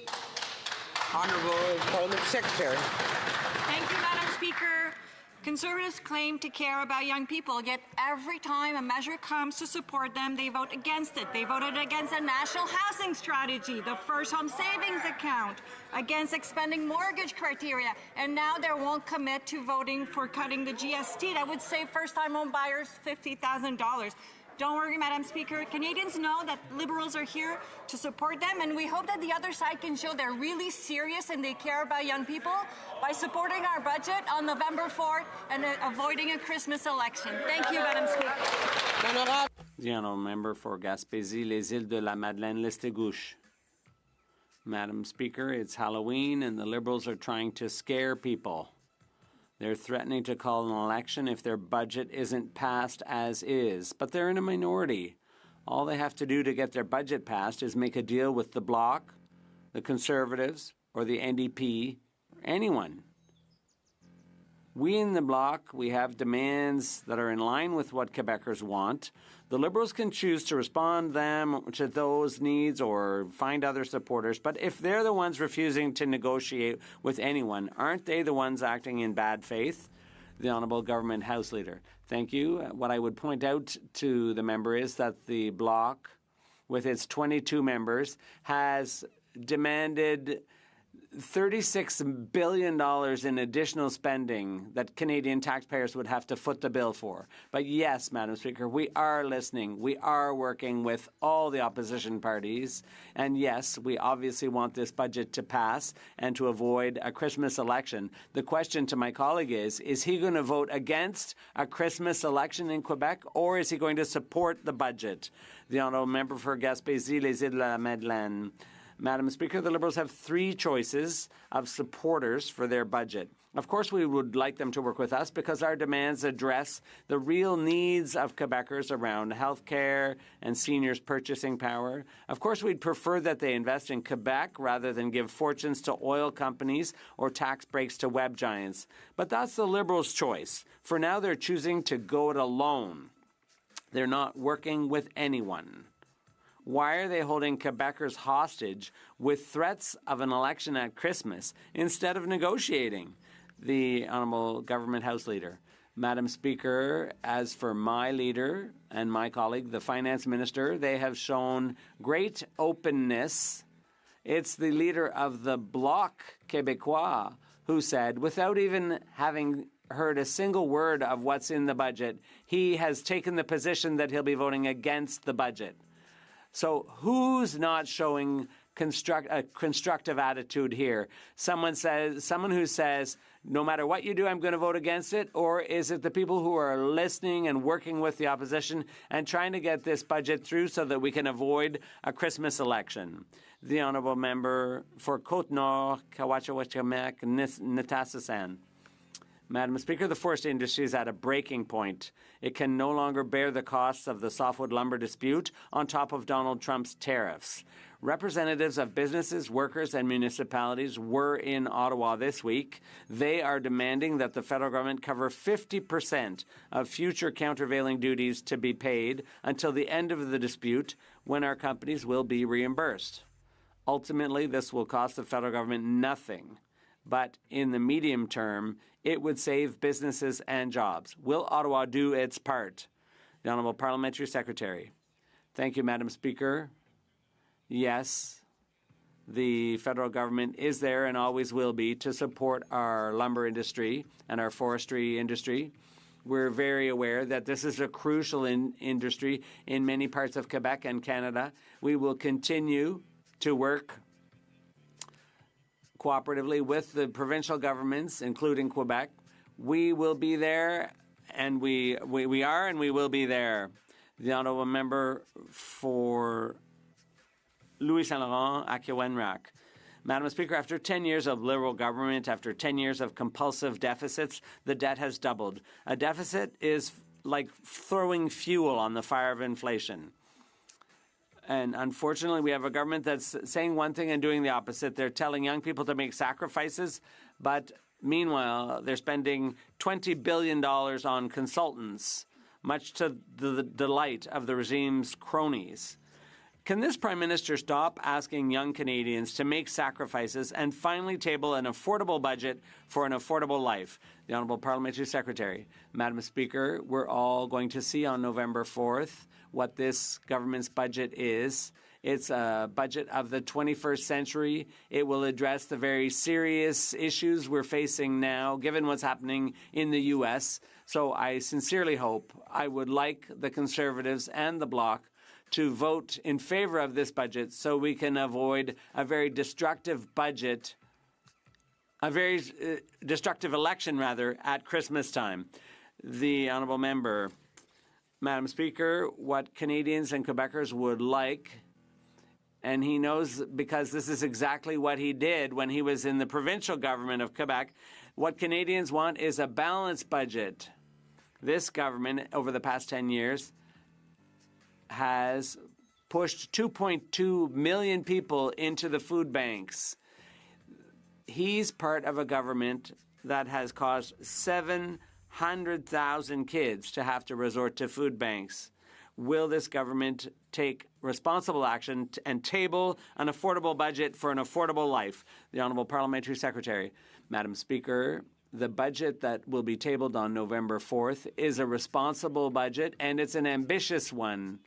Honourable Parliament Secretary. Thank you, Madam Speaker. Conservatives claim to care about young people, yet every time a measure comes to support them, they vote against it. They voted against a national housing strategy, the first home savings account, against expanding mortgage criteria, and now they won't commit to voting for cutting the GST. That would save first-time home buyers $50,000. Don't worry, Madam Speaker. Canadians know that Liberals are here to support them, and we hope that the other side can show they're really serious and they care about young people by supporting our budget on November 4th and avoiding a Christmas election. Thank you, Madam Speaker. The Honourable Member for Gaspésie, Les Îles de la Madeleine, Listagouche. Madam Speaker, it's Halloween and the Liberals are trying to scare people. They're threatening to call an election if their budget isn't passed as is, but they're in a minority. All they have to do to get their budget passed is make a deal with the Bloc, the Conservatives, or the NDP, or anyone. We in the Bloc, we have demands that are in line with what Quebecers want. The Liberals can choose to respond to those needs or find other supporters, but if they're the ones refusing to negotiate with anyone, aren't they the ones acting in bad faith? The Honourable Government House Leader. Thank you. What I would point out to the member is that the Bloc, with its 22 members, has demanded $36 billion in additional spending that Canadian taxpayers would have to foot the bill for. But yes, Madam Speaker, we are listening. We are working with all the opposition parties. And yes, we obviously want this budget to pass and to avoid a Christmas election. The question to my colleague is he going to vote against a Christmas election in Quebec, or is he going to support the budget? The honourable member for Gaspésie-Les-Îles-de-la-Madeleine. Madam Speaker, the Liberals have three choices of supporters for their budget. Of course, we would like them to work with us because our demands address the real needs of Quebecers around health care and seniors' purchasing power. Of course, we'd prefer that they invest in Quebec rather than give fortunes to oil companies or tax breaks to web giants. But that's the Liberals' choice. For now, they're choosing to go it alone. They're not working with anyone. Why are they holding Quebecers hostage with threats of an election at Christmas instead of negotiating? The Honourable Government House Leader. Madam Speaker, as for my leader and my colleague, the Finance Minister, they have shown great openness. It's the leader of the Bloc Québécois who said, without even having heard a single word of what's in the budget, he has taken the position that he'll be voting against the budget. So who's not showing a constructive attitude here? Someone who says, no matter what you do, I'm going to vote against it? Or is it the people who are listening and working with the opposition and trying to get this budget through so that we can avoid a Christmas election? The Honourable Member for Côte-Nord, Kawachawachamak, Nitasasan. Madam Speaker, the forest industry is at a breaking point. It can no longer bear the costs of the softwood lumber dispute on top of Donald Trump's tariffs. Representatives of businesses, workers, and municipalities were in Ottawa this week. They are demanding that the federal government cover 50% of future countervailing duties to be paid until the end of the dispute, when our companies will be reimbursed. Ultimately, this will cost the federal government nothing. But in the medium term, it would save businesses and jobs. Will Ottawa do its part? The Honourable Parliamentary Secretary. Thank you, Madam Speaker. Yes, the federal government is there and always will be to support our lumber industry and our forestry industry. We're very aware that this is a crucial industry in many parts of Quebec and Canada. We will continue to work cooperatively with the provincial governments, including Quebec. We will be there, and we are, and we will be there. The Honourable Member for Louis Saint Laurent, Akiwenrak. Madam Speaker, after 10 years of Liberal government, after 10 years of compulsive deficits, the debt has doubled. A deficit is like throwing fuel on the fire of inflation. And unfortunately, we have a government that's saying one thing and doing the opposite. They're telling young people to make sacrifices, but meanwhile, they're spending $20 billion on consultants, much to the delight of the regime's cronies. Can this Prime Minister stop asking young Canadians to make sacrifices and finally table an affordable budget for an affordable life? The Honourable Parliamentary Secretary. Madam Speaker, we're all going to see on November 4th what this government's budget is. It's a budget of the 21st century. It will address the very serious issues we're facing now, given what's happening in the U.S. So I sincerely hope, I would like the Conservatives and the Bloc to vote in favor of this budget so we can avoid a very destructive budget, a very destructive election, rather, at Christmas time. The Honourable Member. Madam Speaker, what Canadians and Quebecers would like, and he knows because this is exactly what he did when he was in the provincial government of Quebec, what Canadians want is a balanced budget. This government, over the past 10 years, has pushed 2.2 million people into the food banks. He's part of a government that has caused 700,000 kids to have to resort to food banks. Will this government take responsible action and table an affordable budget for an affordable life? The Honourable Parliamentary Secretary. Madam Speaker, the budget that will be tabled on November 4th is a responsible budget, and it's an ambitious one.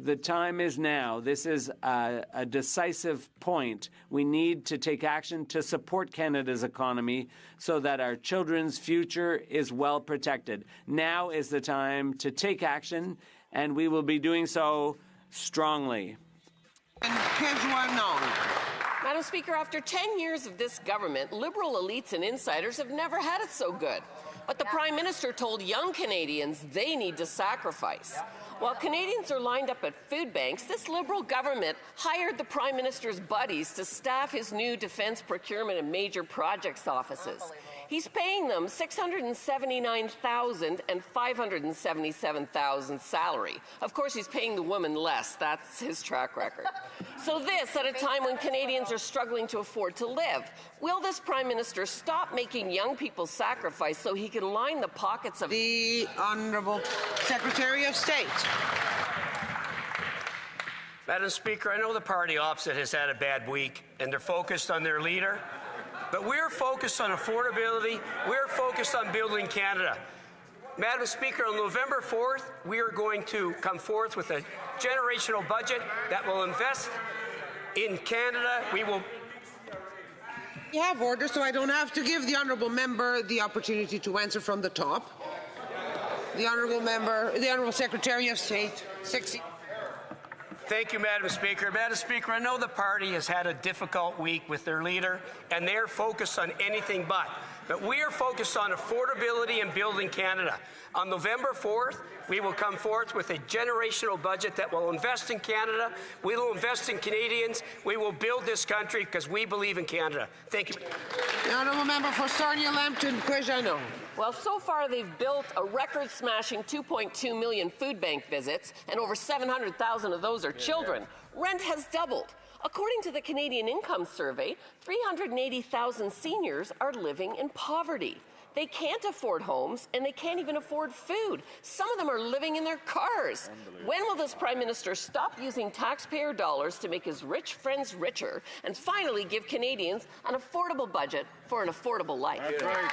The time is now. This is a decisive point. We need to take action to support Canada's economy so that our children's future is well protected. Now is the time to take action, and we will be doing so strongly. Madam Speaker, after 10 years of this government, Liberal elites and insiders have never had it so good. But the Prime Minister told young Canadians they need to sacrifice. While Canadians are lined up at food banks, this Liberal government hired the Prime Minister's buddies to staff his new defence procurement and major projects offices. He's paying them $679,000 and $577,000 salary. Of course, he's paying the woman less. That's his track record. So this at a time when Canadians are struggling to afford to live. Will this Prime Minister stop making young people sacrifice so he can line the pockets of the Honourable Secretary of State? Madam Speaker, I know the party opposite has had a bad week and they're focused on their leader, but we're focused on affordability, we're focused on building Canada. Madam Speaker, on November 4th, we are going to come forth with a generational budget that will invest in Canada. We have order, so I don't have to give the honourable member the opportunity to answer from the top. The honourable Secretary of State. Thank you, Madam Speaker. Madam Speaker, I know the party has had a difficult week with their leader, and they're focused on anything but we are focused on affordability and building Canada. On November 4th, we will come forth with a generational budget that will invest in Canada, we will invest in Canadians, we will build this country because we believe in Canada. Thank you. The honourable member for Sarnia-Lambton-Quijano. Well, so far they've built a record-smashing 2.2 million food bank visits, and over 700,000 of those are children. Rent has doubled. According to the Canadian Income Survey, 380,000 seniors are living in poverty. They can't afford homes, and they can't even afford food. Some of them are living in their cars. When will this Prime Minister stop using taxpayer dollars to make his rich friends richer and finally give Canadians an affordable budget for an affordable life? That's right.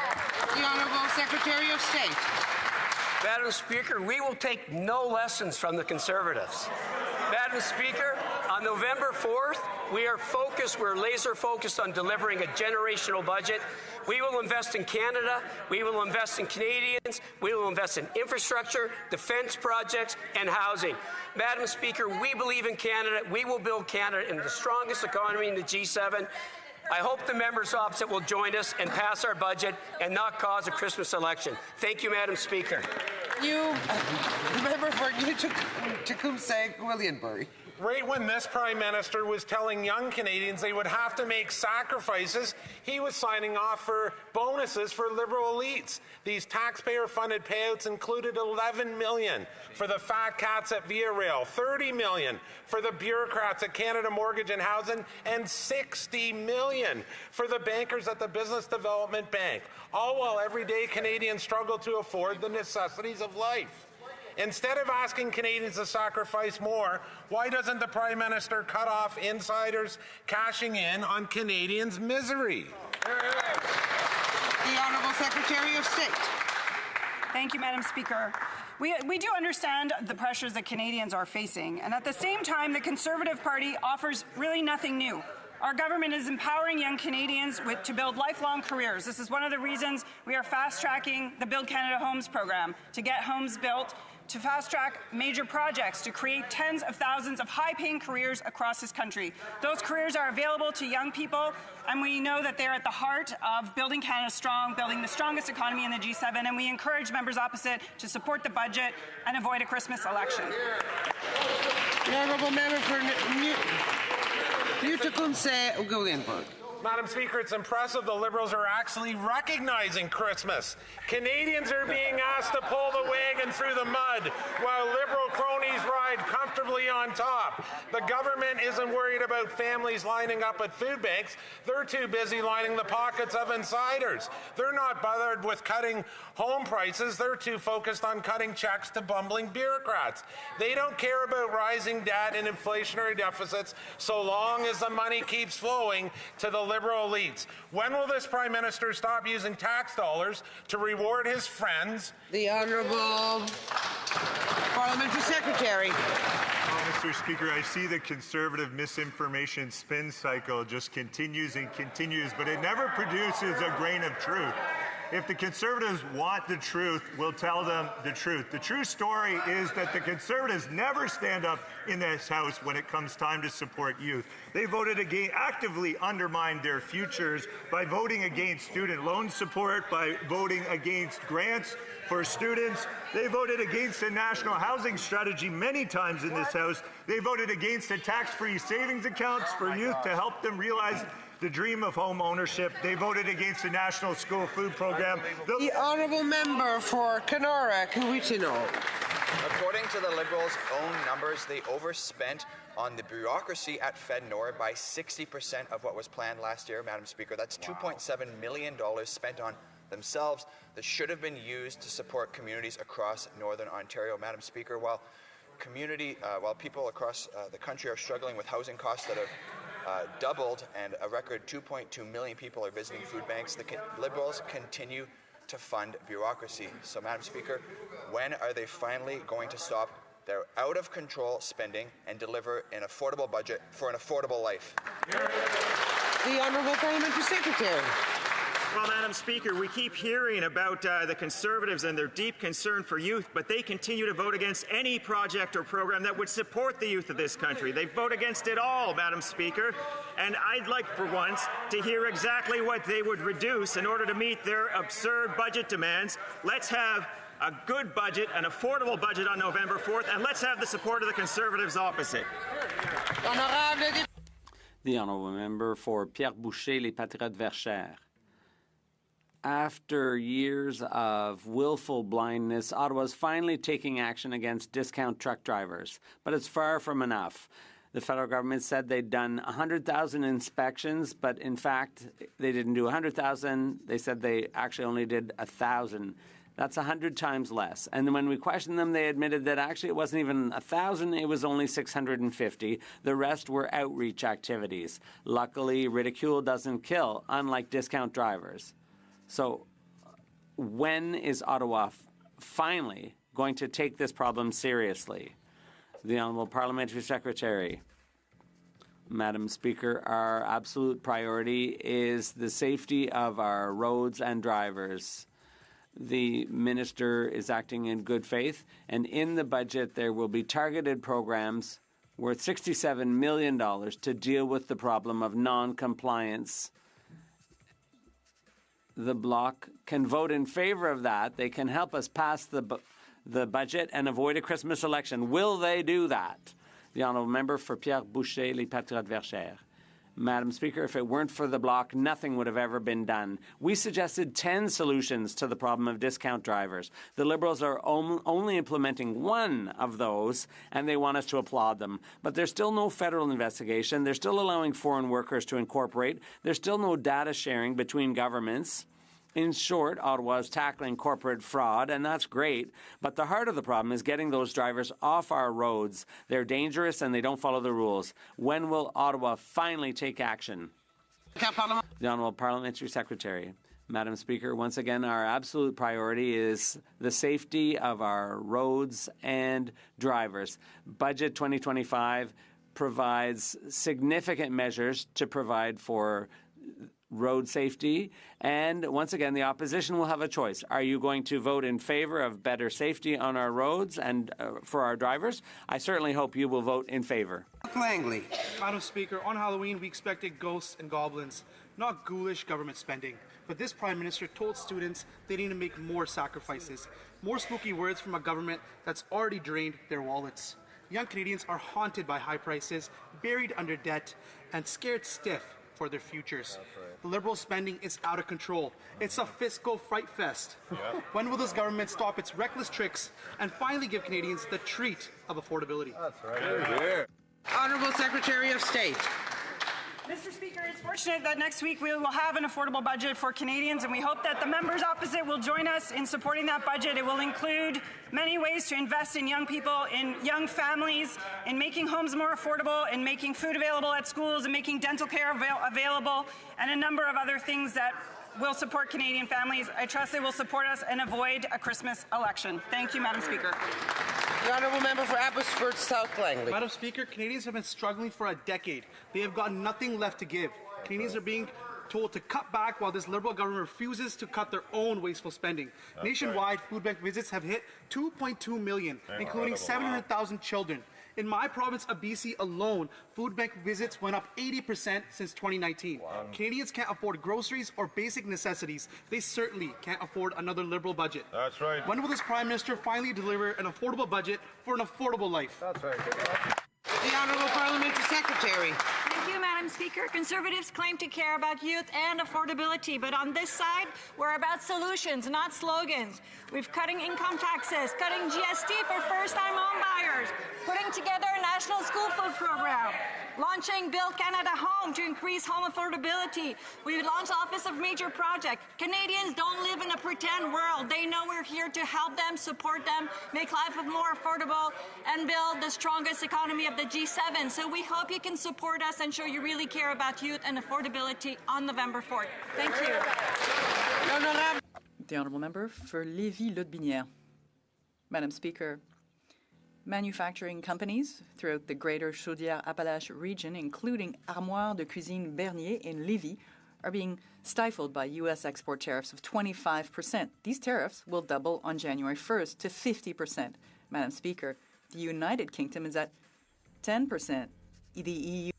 The Honourable Secretary of State. Madam Speaker, we will take no lessons from the Conservatives. Madam Speaker, on November 4th, we're laser focused on delivering a generational budget. We will invest in Canada, we will invest in Canadians, we will invest in infrastructure, defence projects, and housing. Madam Speaker, we believe in Canada. We will build Canada in the strongest economy in the G7. I hope the members opposite will join us and pass our budget and not cause a Christmas election. Thank you, Madam Speaker. Member for Tecumseh-Williamsburg. Right when this Prime Minister was telling young Canadians they would have to make sacrifices, he was signing off for bonuses for Liberal elites. These taxpayer-funded payouts included $11 million for the fat cats at Via Rail, $30 million for the bureaucrats at Canada Mortgage and Housing, and $60 million for the bankers at the Business Development Bank, all while everyday Canadians struggle to afford the necessities of life. Instead of asking Canadians to sacrifice more, why doesn't the Prime Minister cut off insiders cashing in on Canadians' misery? The Honourable Secretary of State. Thank you, Madam Speaker. We do understand the pressures that Canadians are facing, and at the same time, the Conservative Party offers really nothing new. Our government is empowering young Canadians to build lifelong careers. This is one of the reasons we are fast-tracking the Build Canada Homes program to get homes built, to fast-track major projects, to create tens of thousands of high-paying careers across this country. Those careers are available to young people, and we know that they're at the heart of building Canada strong, building the strongest economy in the G7, and we encourage members opposite to support the budget and avoid a Christmas election. The honourable member for Tecumseh-Williamsburg. Madam Speaker, it's impressive the Liberals are actually recognizing Christmas. Canadians are being asked to pull the wagon through the mud while Liberal cronies ride comfortably on top. The government isn't worried about families lining up at food banks. They're too busy lining the pockets of insiders. They're not bothered with cutting home prices. They're too focused on cutting checks to bumbling bureaucrats. They don't care about rising debt and inflationary deficits so long as the money keeps flowing to the Liberal elites. When will this Prime Minister stop using tax dollars to reward his friends? The Honourable Parliamentary Secretary. Mr. Speaker, I see the Conservative misinformation spin cycle just continues and continues, but it never produces a grain of truth. If the Conservatives want the truth, we'll tell them the truth. The true story is that the Conservatives never stand up in this House when it comes time to support youth. They voted against, actively undermined their futures by voting against student loan support, by voting against grants for students. They voted against a national housing strategy many times in this House. They voted against the tax-free savings accounts for youth to help them realize the dream of home ownership. They voted against the National School Food Program. The honourable member for Kenora, Kuwitino. According to the Liberals' own numbers, they overspent on the bureaucracy at FedNor by 60% of what was planned last year, Madam Speaker. That's $2.7 million spent on themselves that should have been used to support communities across Northern Ontario. Madam Speaker, while people across the country are struggling with housing costs that have doubled and a record 2.2 million people are visiting food banks, the Liberals continue to fund bureaucracy. So, Madam Speaker, when are they finally going to stop their out-of-control spending and deliver an affordable budget for an affordable life? The Honourable Parliamentary Secretary. Well, Madam Speaker, we keep hearing about the Conservatives and their deep concern for youth, but they continue to vote against any project or program that would support the youth of this country. They vote against it all, Madam Speaker, and I'd like for once to hear exactly what they would reduce in order to meet their absurd budget demands. Let's have a good budget, an affordable budget on November 4th, and let's have the support of the Conservatives opposite. The honourable member for Pierre Boucher, Les Patriotes Verchères. After years of willful blindness, Ottawa's finally taking action against discount truck drivers, but it's far from enough. The federal government said they'd done 100,000 inspections, but in fact, they didn't do 100,000. They said they actually only did 1,000. That's 100 times less. And when we questioned them, they admitted that actually it wasn't even 1,000, it was only 650. The rest were outreach activities. Luckily, ridicule doesn't kill, unlike discount drivers. So when is Ottawa finally going to take this problem seriously? The Honourable Parliamentary Secretary. Madam Speaker, our absolute priority is the safety of our roads and drivers. The Minister is acting in good faith, and in the budget there will be targeted programs worth $67 million to deal with the problem of non-compliance. The Bloc can vote in favour of that. They can help us pass the budget and avoid a Christmas election. Will they do that? The honourable member for Pierre Boucher, Les Patriotes Verchères. Madam Speaker, if it weren't for the Bloc, nothing would have ever been done. We suggested 10 solutions to the problem of discount drivers. The Liberals are only implementing one of those, and they want us to applaud them. But there's still no federal investigation. They're still allowing foreign workers to incorporate. There's still no data sharing between governments. In short, Ottawa is tackling corporate fraud, and that's great. But the heart of the problem is getting those drivers off our roads. They're dangerous and they don't follow the rules. When will Ottawa finally take action? The Honourable Parliamentary Secretary. Madam Speaker, once again, our absolute priority is the safety of our roads and drivers. Budget 2025 provides significant measures to provide for road safety. And once again, the opposition will have a choice. Are you going to vote in favour of better safety on our roads and for our drivers? I certainly hope you will vote in favour. Langley. Madam Speaker, on Halloween we expected ghosts and goblins, not ghoulish government spending. But this Prime Minister told students they need to make more sacrifices, more spooky words from a government that's already drained their wallets. Young Canadians are haunted by high prices, buried under debt, and scared stiff for their futures. The Liberal spending is out of control. It's a fiscal fright fest. When will this government stop its reckless tricks and finally give Canadians the treat of affordability? That's right. Honourable Secretary of State. Mr. Speaker, it's fortunate that next week we will have an affordable budget for Canadians, and we hope that the members opposite will join us in supporting that budget. It will include many ways to invest in young people, in young families, in making homes more affordable, in making food available at schools, and making dental care available, and a number of other things that will support Canadian families. I trust they will support us and avoid a Christmas election. Thank you, Madam Speaker. The honourable member for Abbotsford South Langley. Madam Speaker, Canadians have been struggling for a decade. They have got nothing left to give. Canadians are being told to cut back while this Liberal government refuses to cut their own wasteful spending. Nationwide, food bank visits have hit 2.2 million, including 700,000 children. In my province of BC alone, food bank visits went up 80% since 2019. Canadians can't afford groceries or basic necessities. They certainly can't afford another Liberal budget. That's right. When will this Prime Minister finally deliver an affordable budget for an affordable life? That's right. The Honourable Parliamentary Secretary. Thank you, Madam Speaker. Conservatives claim to care about youth and affordability, but on this side, we're about solutions, not slogans. We've cutting income taxes, cutting GST for first-time home buyers, putting together a national school food program, launching Build Canada Home to increase home affordability. We launched Office of Major Project. Canadians don't live in a pretend world. They know we're here to help them, support them, make life more affordable, and build the strongest economy of the G7. So we hope you can support us and show you really care about youth and affordability on November 4th. Thank you. The Honourable Member for Lévis-Lotbinière. Madam Speaker, manufacturing companies throughout the greater Chaudière-Appalaches region, including Armoire de Cuisine Bernier in Lévis, are being stifled by U.S. export tariffs of 25%. These tariffs will double on January 1st to 50%. Madam Speaker, the United Kingdom is at 10%. The EU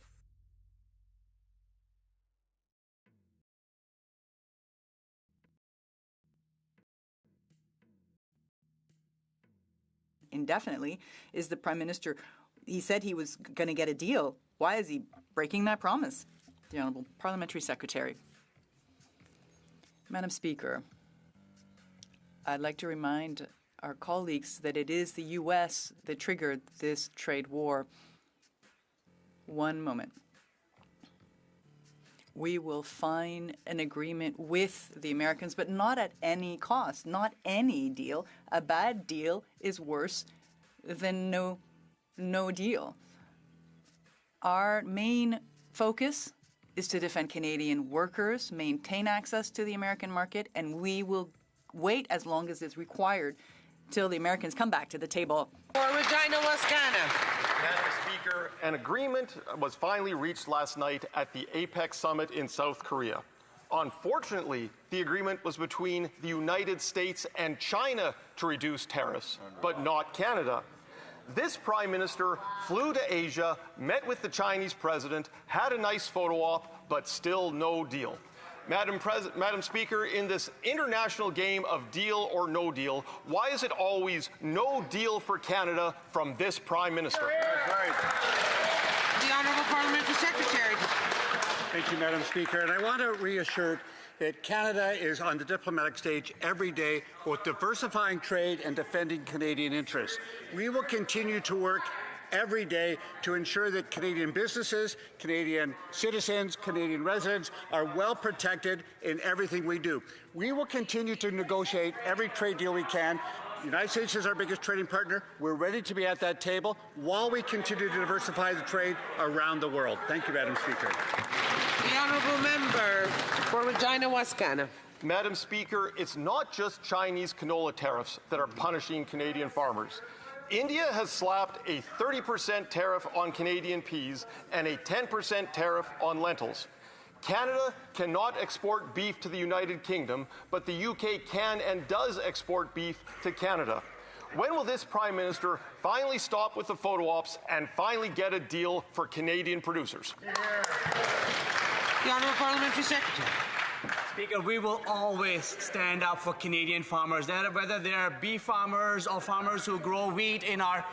indefinitely. Is the Prime Minister, he said he was going to get a deal. Why is he breaking that promise? The Honourable Parliamentary Secretary. Madam Speaker, I'd like to remind our colleagues that it is the U.S. that triggered this trade war. One moment. We will find an agreement with the Americans, but not at any cost, not any deal. A bad deal is worse than no deal. Our main focus is to defend Canadian workers, maintain access to the American market, and we will wait as long as it's required till the Americans come back to the table. For Regina Wascana. Madam Speaker, an agreement was finally reached last night at the APEC summit in South Korea. Unfortunately, the agreement was between the United States and China to reduce tariffs, but not Canada. This Prime Minister flew to Asia, met with the Chinese president, had a nice photo op, but still no deal. Madam Speaker, in this international game of deal or no deal, why is it always no deal for Canada from this Prime Minister? The Honourable Parliamentary Secretary. Thank you, Madam Speaker. And I want to reassure that Canada is on the diplomatic stage every day, both diversifying trade and defending Canadian interests. We will continue to work every day to ensure that Canadian businesses, Canadian citizens, Canadian residents are well protected in everything we do. We will continue to negotiate every trade deal we can. The United States is our biggest trading partner. We're ready to be at that table while we continue to diversify the trade around the world. Thank you, Madam Speaker. The Honourable Member for Regina Wascana. Madam Speaker, it's not just Chinese canola tariffs that are punishing Canadian farmers. India has slapped a 30% tariff on Canadian peas and a 10% tariff on lentils. Canada cannot export beef to the United Kingdom, but the UK can and does export beef to Canada. When will this Prime Minister finally stop with the photo ops and finally get a deal for Canadian producers? The Honourable Parliamentary Secretary. Speaker, we will always stand up for Canadian farmers, whether they're beef farmers or farmers who grow wheat in our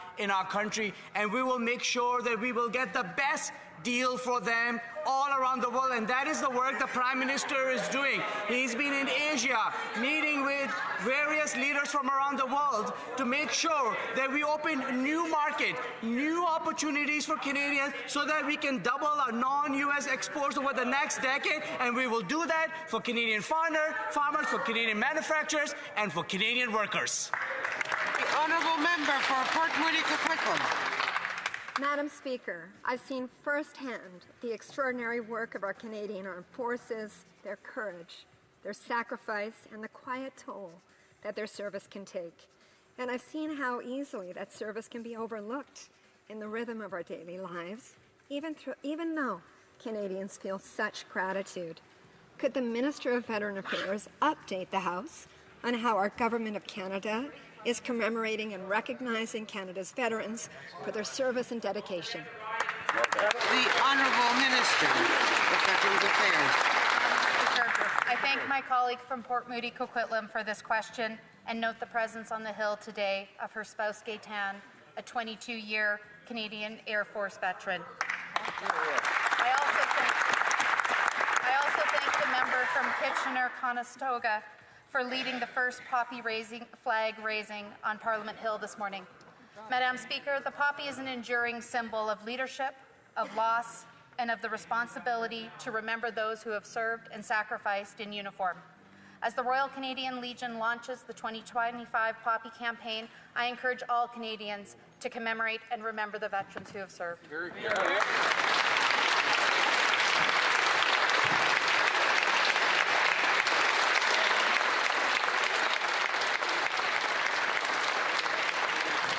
country, and we will make sure that we will get the best deal for them all around the world, and that is the work the Prime Minister is doing. He's been in Asia meeting with various leaders from around the world to make sure that we open new market, new opportunities for Canadians so that we can double our non-US exports over the next decade, and we will do that for Canadian farmers, for Canadian manufacturers, and for Canadian workers. The Honourable Member for Port Moody Coquitlam. Madam Speaker, I've seen firsthand the extraordinary work of our Canadian Armed Forces, their courage, their sacrifice, and the quiet toll that their service can take. And I've seen how easily that service can be overlooked in the rhythm of our daily lives, even though Canadians feel such gratitude. Could the Minister of Veteran Affairs update the House on how our Government of Canada is commemorating and recognizing Canada's veterans for their service and dedication? The Honourable Minister of Veterans Affairs. I thank my colleague from Port Moody, Coquitlam, for this question and note the presence on the Hill today of her spouse, Gaetan, a 22-year Canadian Air Force veteran. I also thank the member from Kitchener-Conestoga for leading the first flag raising on Parliament Hill this morning. Madam Speaker, the poppy is an enduring symbol of leadership, of loss, and of the responsibility to remember those who have served and sacrificed in uniform. As the Royal Canadian Legion launches the 2025 Poppy campaign, I encourage all Canadians to commemorate and remember the veterans who have served. Very good.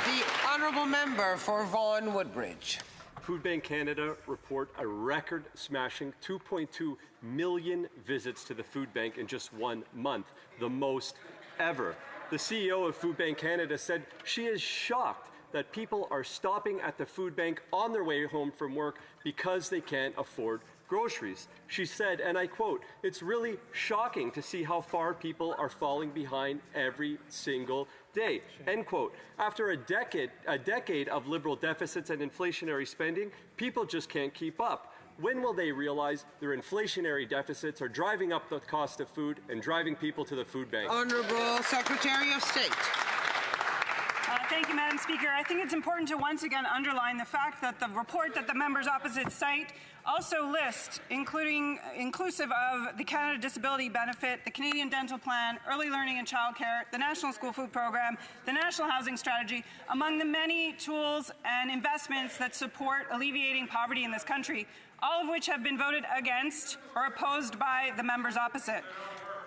The Honourable Member for Vaughan Woodbridge. Food Bank Canada report a record-smashing 2.2 million visits to the food bank in just 1 month, the most ever. The CEO of Food Bank Canada said she is shocked that people are stopping at the food bank on their way home from work because they can't afford groceries. She said, and I quote, "It's really shocking to see how far people are falling behind every single day," end quote. After a decade of liberal deficits and inflationary spending, people just can't keep up. When will they realize their inflationary deficits are driving up the cost of food and driving people to the food bank? Honourable Secretary of State. Thank you, Madam Speaker. I think it's important to once again underline the fact that the report that the members opposite cite also lists, inclusive of the Canada Disability Benefit, the Canadian Dental Plan, Early Learning and Childcare, the National School Food Program, the National Housing Strategy, among the many tools and investments that support alleviating poverty in this country, all of which have been voted against or opposed by the members opposite.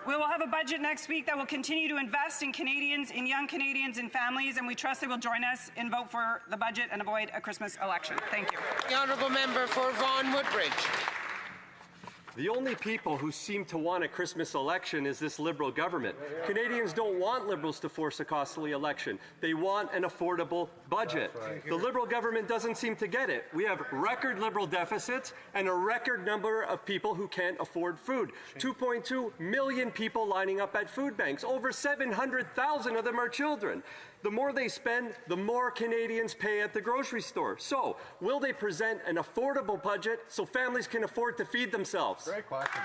We will have a budget next week that will continue to invest in Canadians, in young Canadians and families, and we trust they will join us and vote for the budget and avoid a Christmas election. Thank you. The Honourable Member for Vaughan Woodbridge. The only people who seem to want a Christmas election is this Liberal government. Canadians don't want Liberals to force a costly election. They want an affordable budget. The Liberal government doesn't seem to get it. We have record Liberal deficits and a record number of people who can't afford food. 2.2 million people lining up at food banks. Over 700,000 of them are children. The more they spend, the more Canadians pay at the grocery store. So, will they present an affordable budget so families can afford to feed themselves? Great question.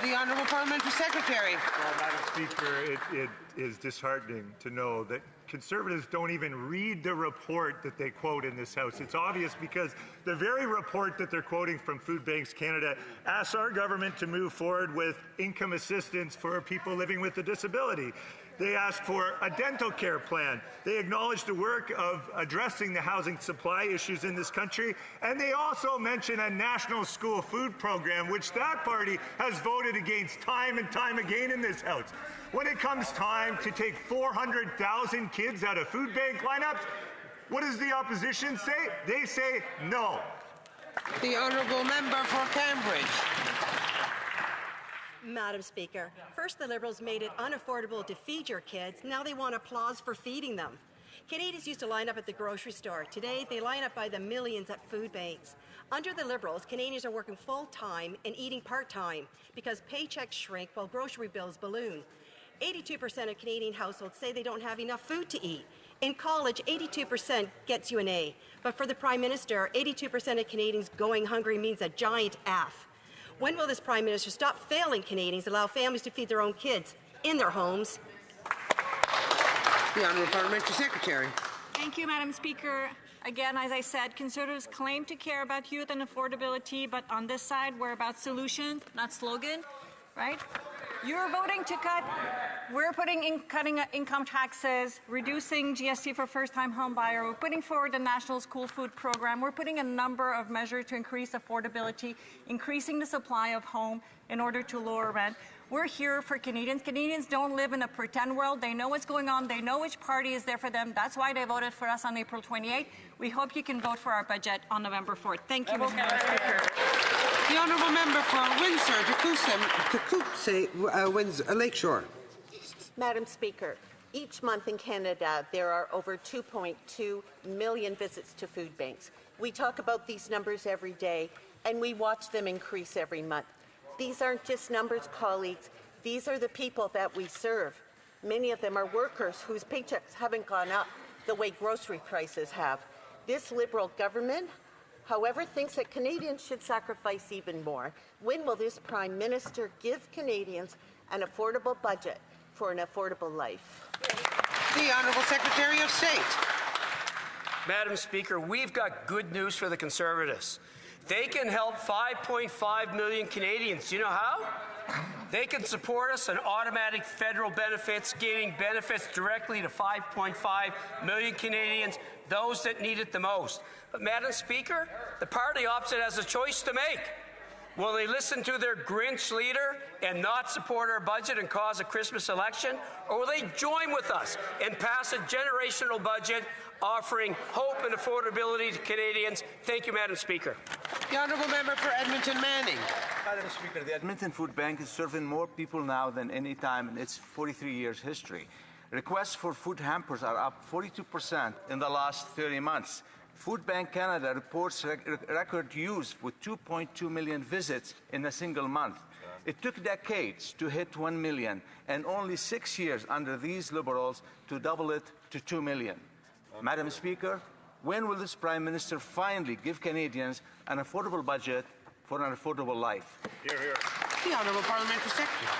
The Honourable Parliamentary Secretary. Well, Madam Speaker, it is disheartening to know that Conservatives don't even read the report that they quote in this House. It's obvious because the very report that they're quoting from Food Banks Canada asks our government to move forward with income assistance for people living with a disability. They asked for a dental care plan. They acknowledged the work of addressing the housing supply issues in this country. And they also mentioned a national school food program, which that party has voted against time and time again in this House. When it comes time to take 400,000 kids out of food bank lineups, what does the opposition say? They say no. The Honourable Member for Cambridge. Madam Speaker, first the Liberals made it unaffordable to feed your kids. Now they want applause for feeding them. Canadians used to line up at the grocery store. Today, they line up by the millions at food banks. Under the Liberals, Canadians are working full-time and eating part-time because paychecks shrink while grocery bills balloon. 82% of Canadian households say they don't have enough food to eat. In college, 82% gets you an A. But for the Prime Minister, 82% of Canadians going hungry means a giant F. When will this Prime Minister stop failing Canadians, allow families to feed their own kids in their homes? The Honourable Parliamentary Secretary. Thank you, Madam Speaker. Again, as I said, Conservatives claim to care about youth and affordability, but on this side, we're about solutions, not slogan, right? You're voting to cut. We're cutting income taxes, reducing GST for first-time home buyer. We're putting forward the National School Food Program. We're putting a number of measures to increase affordability, increasing the supply of home in order to lower rent. We're here for Canadians. Canadians don't live in a pretend world. They know what's going on. They know which party is there for them. That's why they voted for us on April 28th. We hope you can vote for our budget on November 4th. Thank you, Mr. Speaker. The honourable member for Windsor, Lakeshore. Madam Speaker, each month in Canada, there are over 2.2 million visits to food banks. We talk about these numbers every day, and we watch them increase every month. These aren't just numbers, colleagues. These are the people that we serve. Many of them are workers whose paychecks haven't gone up the way grocery prices have. This Liberal government, however, thinks that Canadians should sacrifice even more. When will this Prime Minister give Canadians an affordable budget for an affordable life? The Honourable Secretary of State. Madam Speaker, we've got good news for the Conservatives. They can help 5.5 million Canadians. Do you know how? They can support us on automatic federal benefits, giving benefits directly to 5.5 million Canadians, those that need it the most. But, Madam Speaker, the party opposite has a choice to make. Will they listen to their Grinch leader and not support our budget and cause a Christmas election? Or will they join with us and pass a generational budget offering hope and affordability to Canadians? Thank you, Madam Speaker. The honourable member for Edmonton Manning. Madam Speaker, the Edmonton Food Bank is serving more people now than any time in its 43 years history. Requests for food hampers are up 42% in the last 30 months. Food Bank Canada reports record use with 2.2 million visits in a single month. It took decades to hit 1 million and only 6 years under these Liberals to double it to 2 million. Madam Speaker, when will this Prime Minister finally give Canadians an affordable budget for an affordable life? Hear, hear. The Honourable Parliamentary Secretary.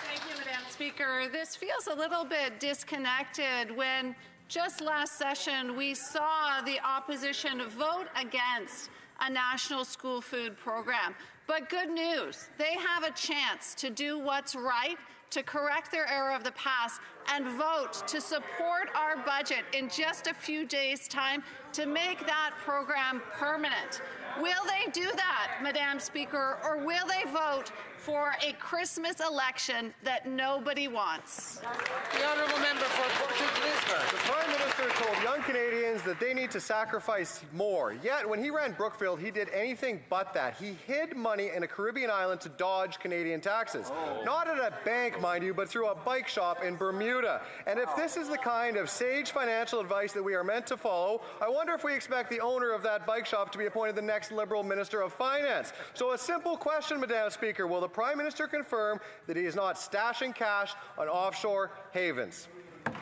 Thank you, Madam Speaker. This feels a little bit disconnected when just last session we saw the opposition vote against a national school food program. But good news, they have a chance to do what's right, to correct their error of the past, and vote to support our budget in just a few days' time to make that program permanent. Will they do that, Madam Speaker, or will they vote for a Christmas election that nobody wants? The honourable member for Portage Lisbon. The Prime Minister told young Canadians that they need to sacrifice more. Yet, when he ran Brookfield, he did anything but that. He hid money in a Caribbean island to dodge Canadian taxes. Not at a bank, mind you, but through a bike shop in Bermuda. And if this is the kind of sage financial advice that we are meant to follow, I wonder if we expect the owner of that bike shop to be appointed the next Liberal Minister of Finance. So a simple question, Madam Speaker, will the Prime Minister confirm that he is not stashing cash on offshore havens? The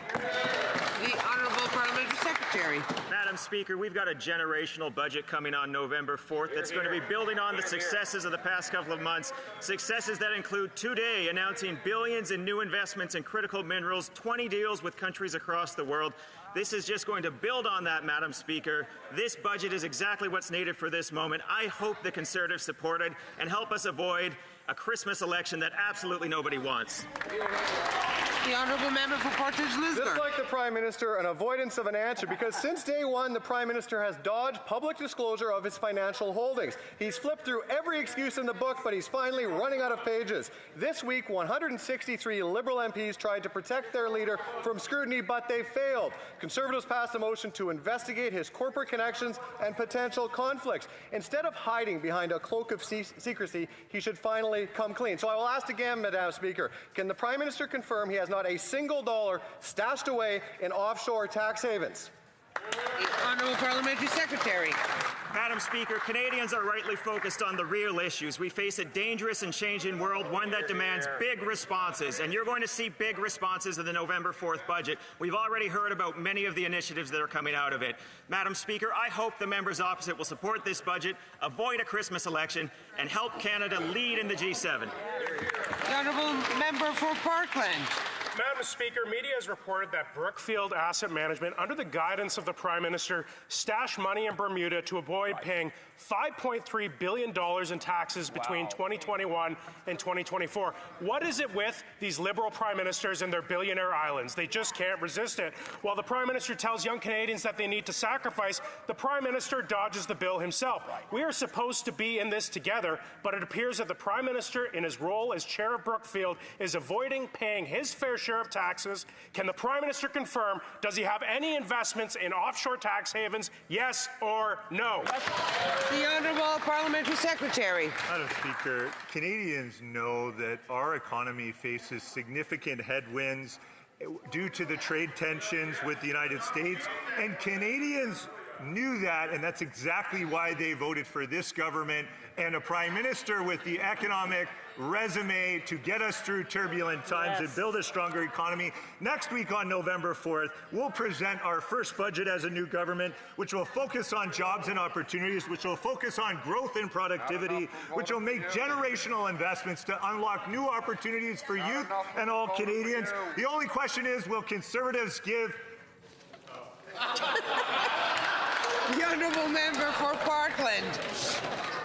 Honourable Parliamentary Secretary. Madam Speaker, we've got a generational budget coming on November 4th that's going to be building on the successes of the past couple of months, successes that include today announcing billions in new investments in critical minerals, 20 deals with countries across the world. This is just going to build on that, Madam Speaker. This budget is exactly what's needed for this moment. I hope the Conservatives support it and help us avoid a Christmas election that absolutely nobody wants. The honourable member for Portage Lisbon. Just like the Prime Minister, an avoidance of an answer, because since day one, the Prime Minister has dodged public disclosure of his financial holdings. He's flipped through every excuse in the book, but he's finally running out of pages. This week, 163 Liberal MPs tried to protect their leader from scrutiny, but they failed. Conservatives passed a motion to investigate his corporate connections and potential conflicts. Instead of hiding behind a cloak of secrecy, he should finally come clean. So I will ask again, Madam Speaker, can the Prime Minister confirm he has not a single dollar stashed away in offshore tax havens? The Honourable Parliamentary Secretary. Madam Speaker, Canadians are rightly focused on the real issues. We face a dangerous and changing world, one that demands big responses, and you're going to see big responses in the November 4th budget. We've already heard about many of the initiatives that are coming out of it. Madam Speaker, I hope the members opposite will support this budget, avoid a Christmas election, and help Canada lead in the G7. The honourable member for Parkland. Madam Speaker, media has reported that Brookfield Asset Management, under the guidance of the Prime Minister, stashed money in Bermuda to avoid paying $5.3 billion in taxes between 2021 and 2024. What is it with these Liberal Prime Ministers and their billionaire islands? They just can't resist it. While the Prime Minister tells young Canadians that they need to sacrifice, the Prime Minister dodges the bill himself. We are supposed to be in this together, but it appears that the Prime Minister, in his role as chair of Brookfield, is avoiding paying his fair share of taxes. Can the Prime Minister confirm, does he have any investments in offshore tax havens, yes or no? The Honourable Parliamentary Secretary. Madam Speaker, Canadians know that our economy faces significant headwinds due to the trade tensions with the United States, and Canadians knew that, and that's exactly why they voted for this government and a Prime Minister with the economic resume to get us through turbulent times and build a stronger economy. Next week on November 4th, we'll present our first budget as a new government, which will focus on jobs and opportunities, which will focus on growth and productivity, which will make generational investments to unlock new opportunities for youth and all Canadians. The only question is, will Conservatives give... The honourable member for Parkland.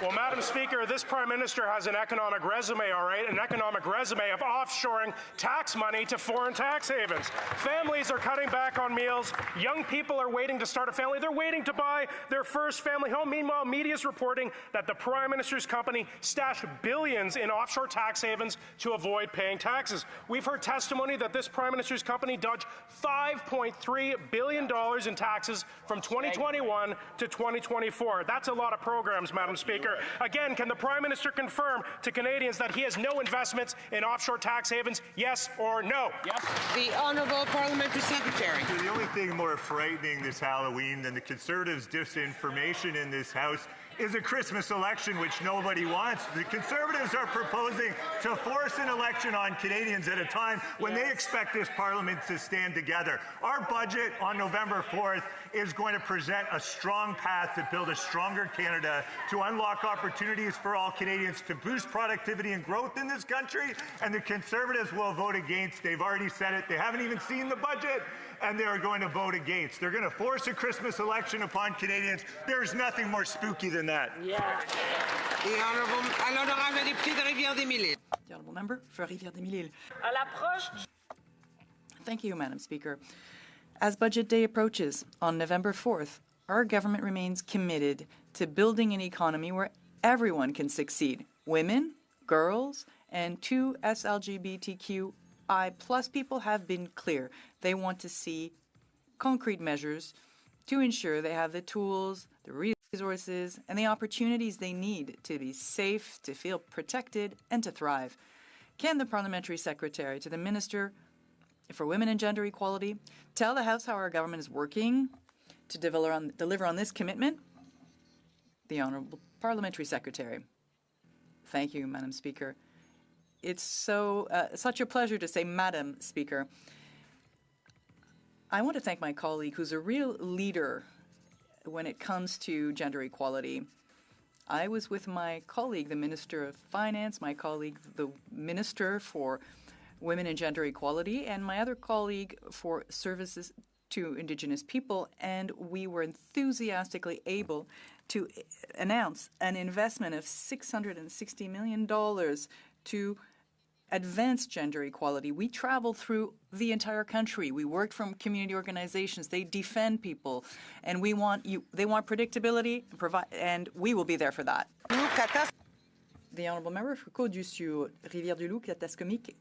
Well, Madam Speaker, this Prime Minister has an economic resume, all right, an economic resume of offshoring tax money to foreign tax havens. Families are cutting back on meals. Young people are waiting to start a family. They're waiting to buy their first family home. Meanwhile, media is reporting that the Prime Minister's company stashed billions in offshore tax havens to avoid paying taxes. We've heard testimony that this Prime Minister's company dodged $5.3 billion in taxes from 2021 to 2024. That's a lot of programs, Madam Speaker. Again, can the Prime Minister confirm to Canadians that he has no investments in offshore tax havens, yes or no? Yes. The Honourable Parliamentary Secretary. The only thing more frightening this Halloween than the Conservatives' disinformation in this House is a Christmas election, which nobody wants. The Conservatives are proposing to force an election on Canadians at a time when they expect this Parliament to stand together. Our budget on November 4th is going to present a strong path to build a stronger Canada, to unlock opportunities for all Canadians, to boost productivity and growth in this country, and the Conservatives will vote against. They've already said it. They haven't even seen the budget, and they're going to vote against. They're going to force a Christmas election upon Canadians. There's nothing more spooky than that. Yeah. The Honourable député de Rivière-des-Mille-Îles. The Honourable Member for Rivière-des-Mille-Îles. Thank you, Madam Speaker. As Budget Day approaches on November 4th, our government remains committed to building an economy where everyone can succeed. Women, girls, and 2 SLGBTQI+ people have been clear. They want to see concrete measures to ensure they have the tools, the resources, and the opportunities they need to be safe, to feel protected, and to thrive. Can the Parliamentary Secretary to the Minister for Women and Gender Equality tell the House how our government is working to deliver on this commitment? The Honourable Parliamentary Secretary. Thank you, Madam Speaker. It's such a pleasure to say Madam Speaker. I want to thank my colleague who's a real leader when it comes to gender equality. I was with my colleague, the Minister of Finance, my colleague, the Minister for Women and Gender Equality, and my other colleague for Services to Indigenous People, and we were enthusiastically able to announce an investment of $660 million to advance gender equality. We traveled through the entire country. We worked from community organizations. They defend people, and they want predictability, and we will be there for that. The Honourable Member for Côte-du-Sud, Rivière-du-Loup, Katascomique,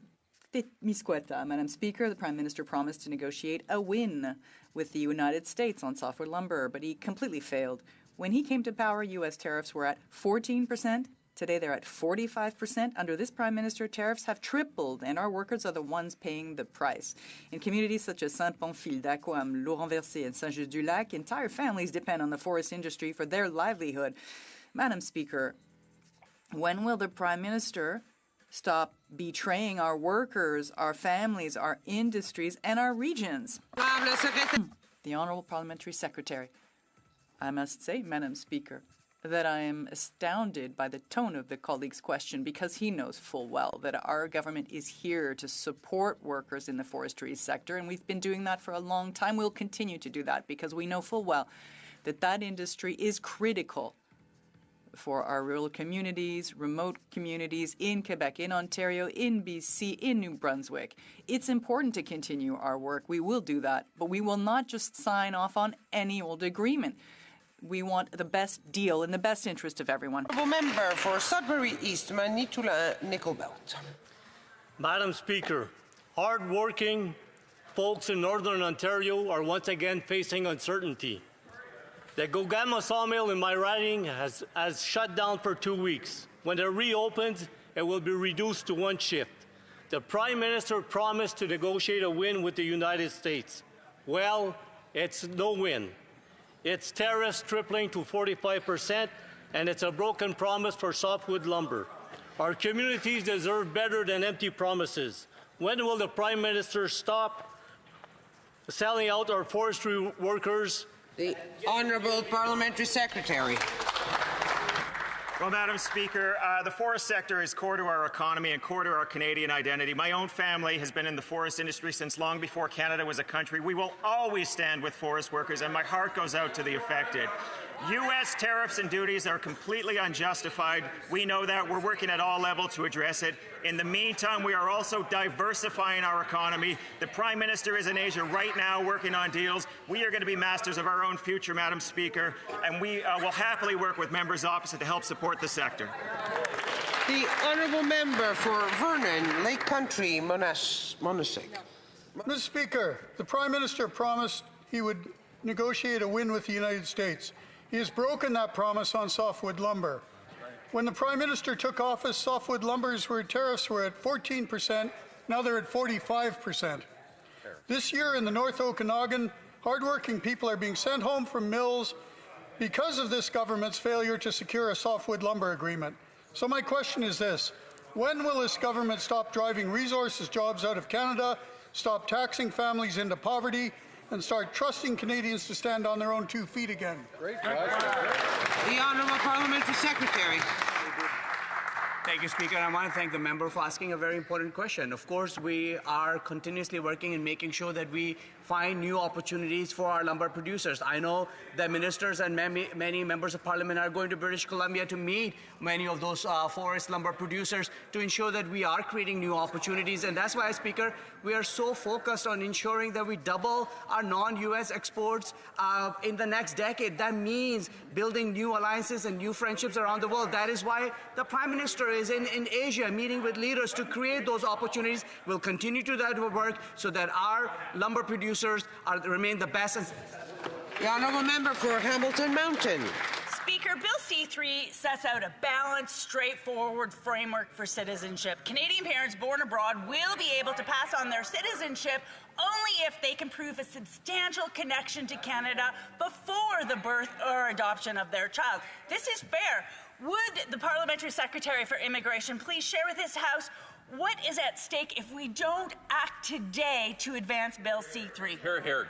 Témiscouata. Madam Speaker, the Prime Minister promised to negotiate a win with the United States on softwood lumber, but he completely failed. When he came to power, U.S. tariffs were at 14%. Today, they're at 45%. Under this Prime Minister, tariffs have tripled, and our workers are the ones paying the price. In communities such as Saint-Pamphile, Dacoam, Laurent-Versé, and Saint-Just-du-Lac, entire families depend on the forest industry for their livelihood. Madam Speaker, when will the Prime Minister stop betraying our workers, our families, our industries, and our regions? The Honourable Parliamentary Secretary. I must say, Madam Speaker, that I am astounded by the tone of the colleague's question, because he knows full well that our government is here to support workers in the forestry sector, and we've been doing that for a long time. We'll continue to do that because we know full well that that industry is critical for our rural communities, remote communities in Quebec, in Ontario, in BC, in New Brunswick. It's important to continue our work. We will do that, but we will not just sign off on any old agreement. We want the best deal in the best interest of everyone. Member for Sudbury East, Manitoulin Nickel Belt. Madam Speaker, hard-working folks in Northern Ontario are once again facing uncertainty. The Gogama sawmill in my riding has shut down for 2 weeks. When it reopens, it will be reduced to 1 shift. The Prime Minister promised to negotiate a win with the United States. Well, it's no win. It's tariffs tripling to 45%, and it's a broken promise for softwood lumber. Our communities deserve better than empty promises. When will the Prime Minister stop selling out our forestry workers? The Honourable Parliamentary Secretary. Well, Madam Speaker, the forest sector is core to our economy and core to our Canadian identity. My own family has been in the forest industry since long before Canada was a country. We will always stand with forest workers, and my heart goes out to the affected. U.S. tariffs and duties are completely unjustified. We know that. We're working at all levels to address it. In the meantime, we are also diversifying our economy. The Prime Minister is in Asia right now working on deals. We are going to be masters of our own future, Madam Speaker, and we will happily work with members opposite to help support the sector. The Honourable Member for Vernon, Lake Country, Monastic. Mr. Speaker, the Prime Minister promised he would negotiate a win with the United States. He has broken that promise on softwood lumber. When the Prime Minister took office, softwood lumber's tariffs were at 14%. Now they're at 45%. This year in the North Okanagan, hardworking people are being sent home from mills because of this government's failure to secure a softwood lumber agreement. So my question is this: when will this government stop driving resources jobs out of Canada, stop taxing families into poverty, and start trusting Canadians to stand on their own 2 feet again? Great question. The Honourable Parliamentary Secretary. Thank you, Speaker. I want to thank the member for asking a very important question. Of course, we are continuously working and making sure that we find new opportunities for our lumber producers. I know that ministers and many members of Parliament are going to British Columbia to meet many of those forest lumber producers to ensure that we are creating new opportunities. And that's why, Speaker, we are so focused on ensuring that we double our non-U.S. exports in the next decade. That means building new alliances and new friendships around the world. That is why the Prime Minister is in Asia meeting with leaders to create those opportunities. We'll continue to do that work so that our lumber producers remain the best. The Honourable Member for Hamilton Mountain. Speaker, Bill C-3 sets out a balanced, straightforward framework for citizenship. Canadian parents born abroad will be able to pass on their citizenship only if they can prove a substantial connection to Canada before the birth or adoption of their child. This is fair. Would the Parliamentary Secretary for Immigration please share with this House what is at stake if we don't act today to advance Bill C-3? Hear, hear.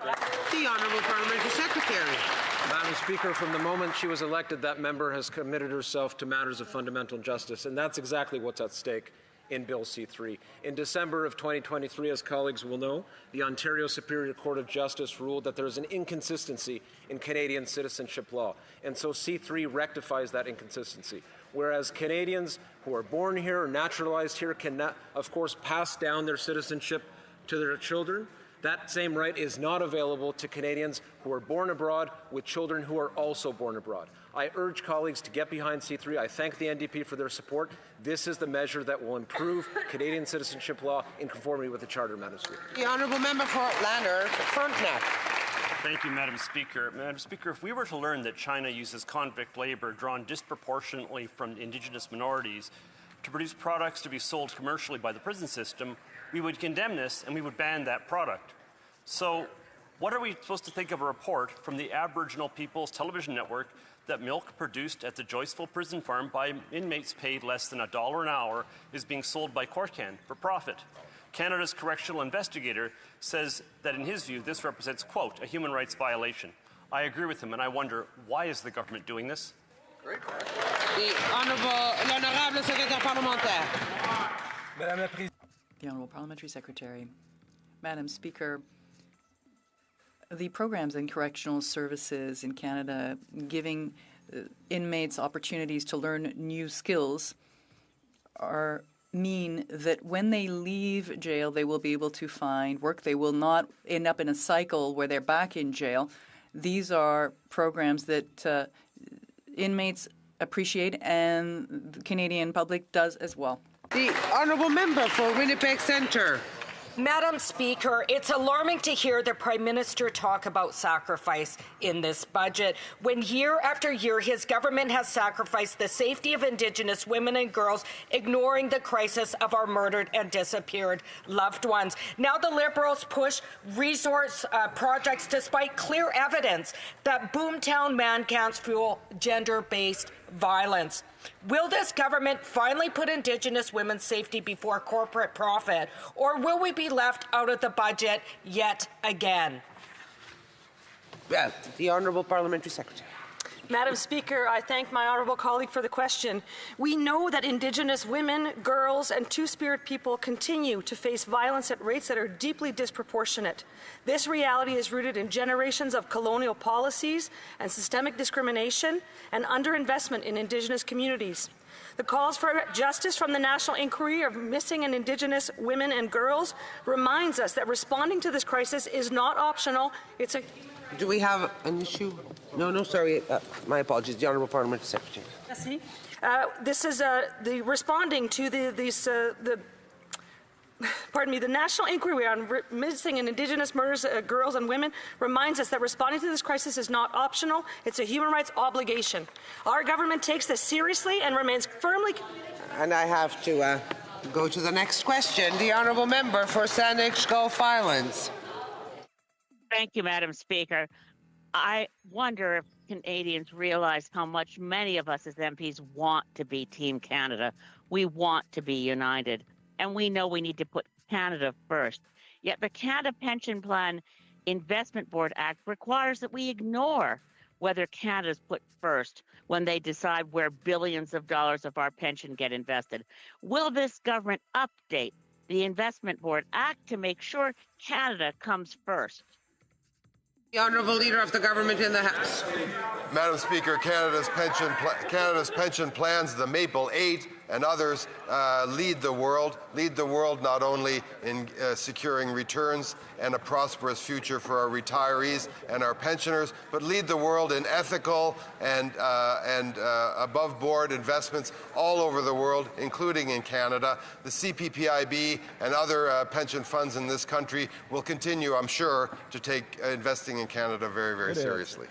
The Honourable Parliamentary Secretary. Madam Speaker, from the moment she was elected, that member has committed herself to matters of fundamental justice, and that's exactly what's at stake in Bill C-3. In December of 2023, as colleagues will know, the Ontario Superior Court of Justice ruled that there is an inconsistency in Canadian citizenship law, and so C-3 rectifies that inconsistency. Whereas Canadians who are born here or naturalized here can, of course, pass down their citizenship to their children, that same right is not available to Canadians who are born abroad with children who are also born abroad. I urge colleagues to get behind C-3. I thank the NDP for their support. This is the measure that will improve Canadian citizenship law in conformity with the Charter, Madam Speaker. The Honourable Member for Lanark, Frontenac. Thank you, Madam Speaker. Madam Speaker, if we were to learn that China uses convict labor drawn disproportionately from Indigenous minorities to produce products to be sold commercially by the prison system, we would condemn this and we would ban that product. So what are we supposed to think of a report from the Aboriginal People's Television Network that milk produced at the Joyceville prison farm by inmates paid less than $1 an hour is being sold by Corcan for profit? Canada's correctional investigator says that in his view this represents, quote, a human rights violation. I agree with him, and I wonder, why is the government doing this? L'honorable secrétaire parlementaire. The Honourable Parliamentary Secretary. Madam Speaker, the programs in correctional services in Canada giving inmates opportunities to learn new skills mean that when they leave jail, they will be able to find work. They will not end up in a cycle where they're back in jail. These are programs that inmates appreciate and the Canadian public does as well. The honourable member for Winnipeg Centre. Madam Speaker, it's alarming to hear the Prime Minister talk about sacrifice in this budget, when year after year his government has sacrificed the safety of Indigenous women and girls, ignoring the crisis of our murdered and disappeared loved ones. Now the Liberals push resource projects despite clear evidence that boomtown man camps fuel gender-based violence. Will this government finally put Indigenous women's safety before corporate profit, or will we be left out of the budget yet again? Well, the Honourable Parliamentary Secretary. Madam Speaker, I thank my honourable colleague for the question. We know that Indigenous women, girls, and Two-Spirit people continue to face violence at rates that are deeply disproportionate. This reality is rooted in generations of colonial policies and systemic discrimination and underinvestment in Indigenous communities. The calls for justice from the National Inquiry of Missing and Indigenous Women and Girls reminds us that responding to this crisis is not optional. It's a... Do we have an issue? No, sorry. My apologies. The Honourable Parliamentary Secretary. Merci. This is the responding to the National Inquiry on Missing and Indigenous Murders of Girls and Women reminds us that responding to this crisis is not optional. It's a human rights obligation. Our government takes this seriously and remains firmly... And I have to go to the next question. The Honourable Member for Saanich Gulf Islands. Thank you, Madam Speaker. I wonder if Canadians realize how much many of us as MPs want to be Team Canada. We want to be united, and we know we need to put Canada first. Yet the Canada Pension Plan Investment Board Act requires that we ignore whether Canada's put first when they decide where billions of dollars of our pension get invested. Will this government update the Investment Board Act to make sure Canada comes first? The Honourable Leader of the Government in the House. Madam Speaker, Canada's pension plans, the Maple 8 and others, lead the world not only in securing returns and a prosperous future for our retirees and our pensioners, but lead the world in ethical and above-board investments all over the world, including in Canada. The CPPIB and other pension funds in this country will continue, I'm sure, to take investing in Canada very, very seriously.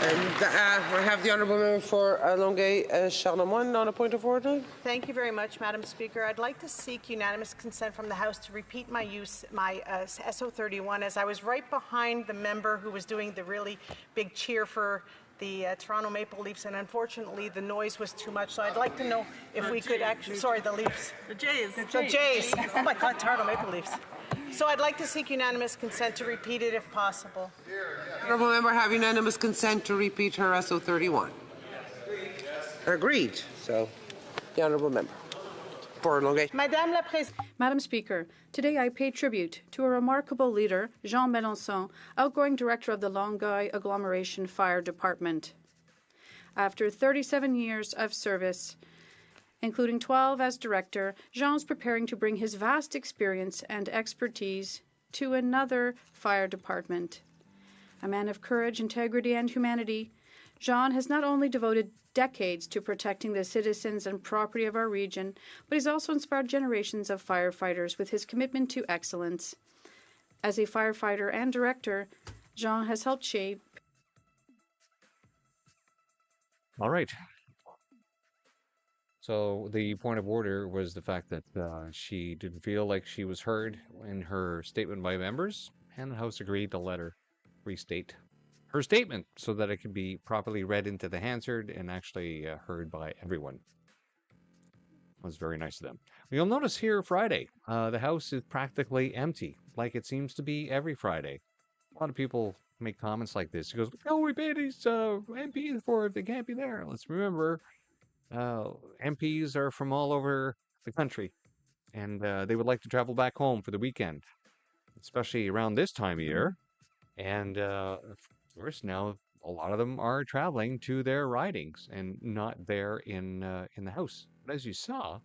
And we have the Honourable Member for Longueuil-Charlemagne on a point of order. Thank you very much, Madam Speaker. I'd like to seek unanimous consent from the House to repeat my SO31, as I was right behind the member who was doing the really big cheer for the Toronto Maple Leafs, and unfortunately the noise was too much. So I'd like to know if we could actually, sorry, the Leafs. The Jays. The Jays. Oh my God, Toronto Maple Leafs. So I'd like to seek unanimous consent to repeat it if possible. Honourable Member have unanimous consent to repeat her SO31. Agreed. So, the Honourable Member for Longueuil. Madam Speaker, today I pay tribute to a remarkable leader, Jean Mélenchon, outgoing director of the Longueuil Agglomeration Fire Department. After 37 years of service, including 12 as director, Jean is preparing to bring his vast experience and expertise to another fire department. A man of courage, integrity, and humanity, Jean has not only devoted decades to protecting the citizens and property of our region, but he's also inspired generations of firefighters with his commitment to excellence. As a firefighter and director, Jean has helped shape. All right. So the point of order was the fact that she didn't feel like she was heard in her statement by members, and the House agreed to let her restate her statement so that it can be properly read into the Hansard and actually heard by everyone. It was very nice of them. You'll notice here Friday, the House is practically empty, like it seems to be every Friday. A lot of people make comments like this. He goes, "Oh, we pay these MPs for if they can't be there." Let's remember, MPs are from all over the country, and they would like to travel back home for the weekend, especially around this time of year. And of course, now a lot of them are traveling to their ridings and not there in the House. But as you saw,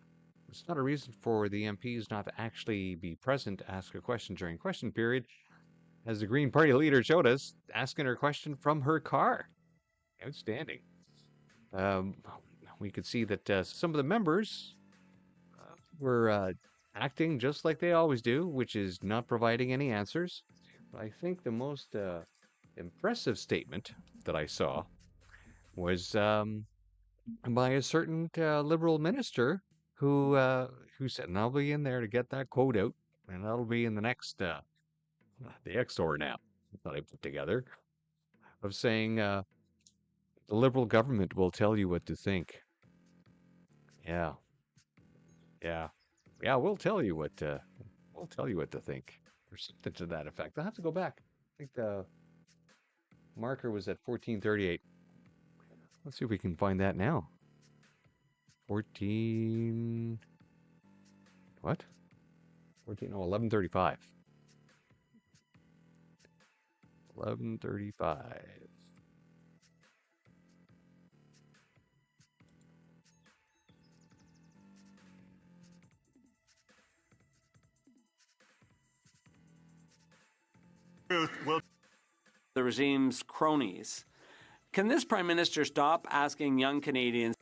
it's not a reason for the MPs not to actually be present to ask a question during question period, as the Green Party leader showed us, asking her question from her car. Outstanding. We could see that some of the members were acting just like they always do, which is not providing any answers. But I think the most impressive statement that I saw was by a certain Liberal minister who said, and I'll be in there to get that quote out, and that'll be in the next, the XOR now that I put together, of saying, the Liberal government will tell you what to think. Yeah, we'll tell you what to think, or something to that effect. I'll have to go back. I think the marker was at 1438. Let's see if we can find that now. 1135. 1135. The regime's cronies. Can this Prime Minister stop asking young Canadians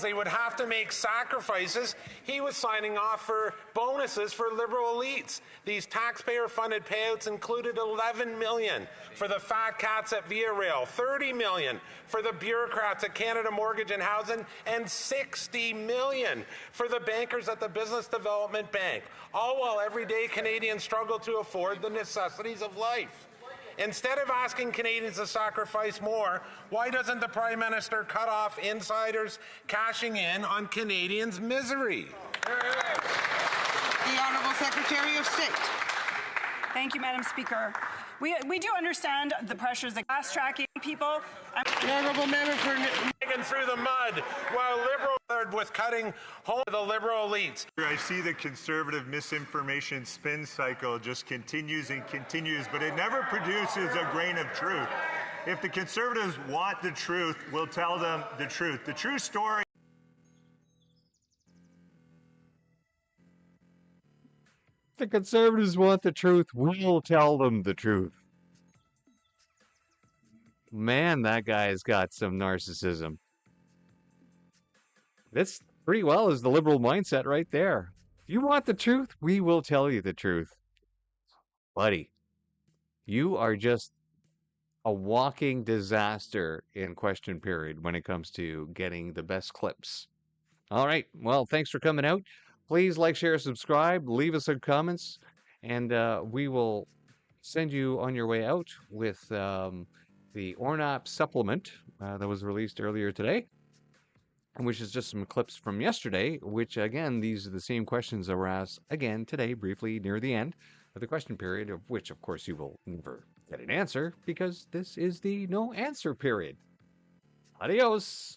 they would have to make sacrifices? He was signing off for bonuses for Liberal elites. These taxpayer-funded payouts included $11 million for the fat cats at Via Rail, $30 million for the bureaucrats at Canada Mortgage and Housing, and $60 million for the bankers at the Business Development Bank, all while everyday Canadians struggle to afford the necessities of life. Instead of asking Canadians to sacrifice more, why doesn't the Prime Minister cut off insiders cashing in on Canadians' misery? The Honourable Secretary of State. Thank you, Madam Speaker. We do understand the pressures of fast-tracking people. The Honourable Member for digging through the mud while Liberal with cutting home the Liberal elites. I see the Conservative misinformation spin cycle just continues and continues, but it never produces a grain of truth. If the Conservatives want the truth, we'll tell them the truth. The true story. The Conservatives want the truth. We'll tell them the truth. Man, that guy's got some narcissism. This pretty well is the Liberal mindset right there. If you want the truth, we will tell you the truth. Buddy, you are just a walking disaster in question period when it comes to getting the best clips. All right. Well, thanks for coming out. Please like, share, subscribe, leave us some comments, and we will send you on your way out with the ORNAP supplement that was released earlier today, which is just some clips from yesterday, which, again, these are the same questions that were asked again today, briefly near the end of the question period, of which, of course, you will never get an answer, because this is the no answer period. Adios.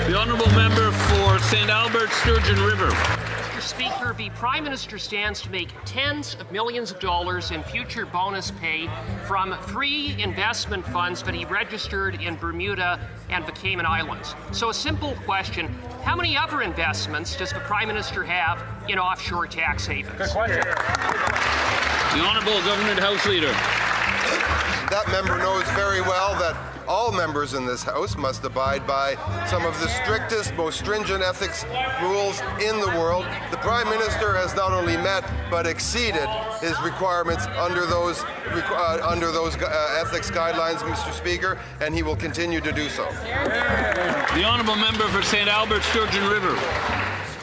The Honourable Member for St. Albert, Sturgeon River. Mr. Speaker, the Prime Minister stands to make tens of millions of dollars in future bonus pay from 3 investment funds that he registered in Bermuda and the Cayman Islands. So a simple question, how many other investments does the Prime Minister have in offshore tax havens? Good question. The Honourable Government House Leader. That member knows very well that all members in this House must abide by some of the strictest, most stringent ethics rules in the world. The Prime Minister has not only met but exceeded his requirements under those ethics guidelines, Mr. Speaker, and he will continue to do so. The Honourable Member for St. Albert, Sturgeon River.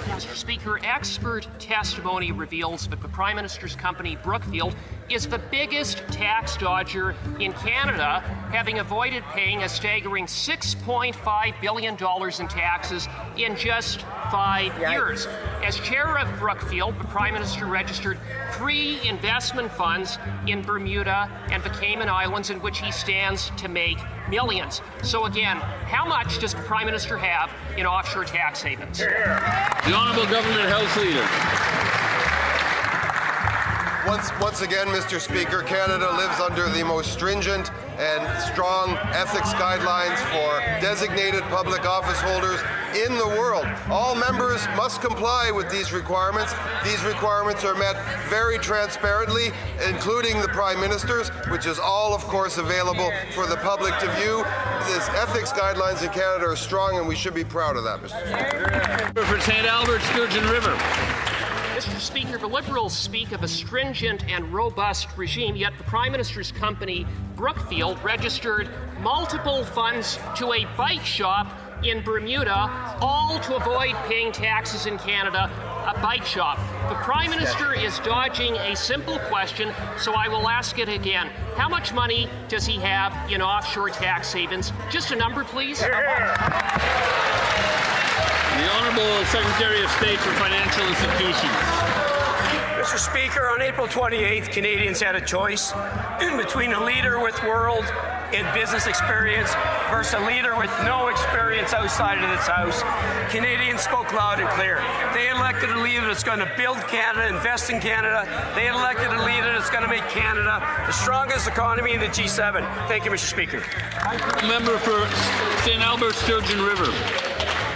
Mr. Speaker, expert testimony reveals that the Prime Minister's company, Brookfield, is the biggest tax dodger in Canada, having avoided paying a staggering $6.5 billion in taxes in just 5 years. As chair of Brookfield, the Prime Minister registered 3 investment funds in Bermuda and the Cayman Islands in which he stands to make millions. So again, how much does the Prime Minister have in offshore tax havens? The Honourable Government House Leader. Once again, Mr. Speaker, Canada lives under the most stringent and strong ethics guidelines for designated public office holders in the world. All members must comply with these requirements. These requirements are met very transparently, including the Prime Minister's, which is all, of course, available for the public to view. These ethics guidelines in Canada are strong, and we should be proud of that, Mr. Speaker. For St. Albert, Sturgeon River. Mr. Speaker, the Liberals speak of a stringent and robust regime, yet the Prime Minister's company, Brookfield, registered multiple funds to a bike shop in Bermuda, all to avoid paying taxes in Canada, a bike shop. The Prime Minister is dodging a simple question, so I will ask it again. How much money does he have in offshore tax havens? Just a number, please. The Honourable Secretary of State for Financial Institutions. Mr. Speaker, on April 28th, Canadians had a choice between a leader with world and business experience versus a leader with no experience outside of this House. Canadians spoke loud and clear. They elected a leader that's going to build Canada, invest in Canada. They elected a leader that's going to make Canada the strongest economy in the G7. Thank you, Mr. Speaker. Member for St. Albert, Sturgeon River.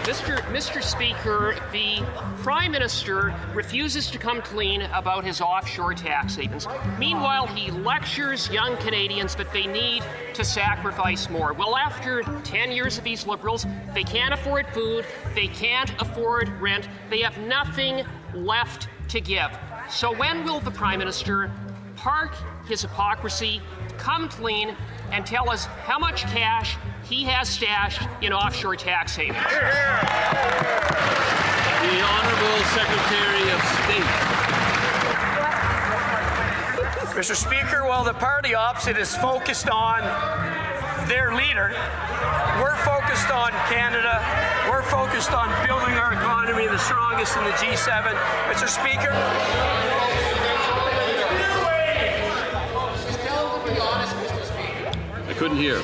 Mr. Speaker, the Prime Minister refuses to come clean about his offshore tax havens. Meanwhile, he lectures young Canadians that they need to sacrifice more. Well, after 10 years of these Liberals, they can't afford food, they can't afford rent, they have nothing left to give. So when will the Prime Minister park his hypocrisy, come clean, and tell us how much cash he has stashed in offshore tax havens? The Honourable Secretary of State. Mr. Speaker, while the party opposite is focused on their leader, we're focused on Canada. We're focused on building our economy the strongest in the G7. Mr. Speaker. I couldn't hear.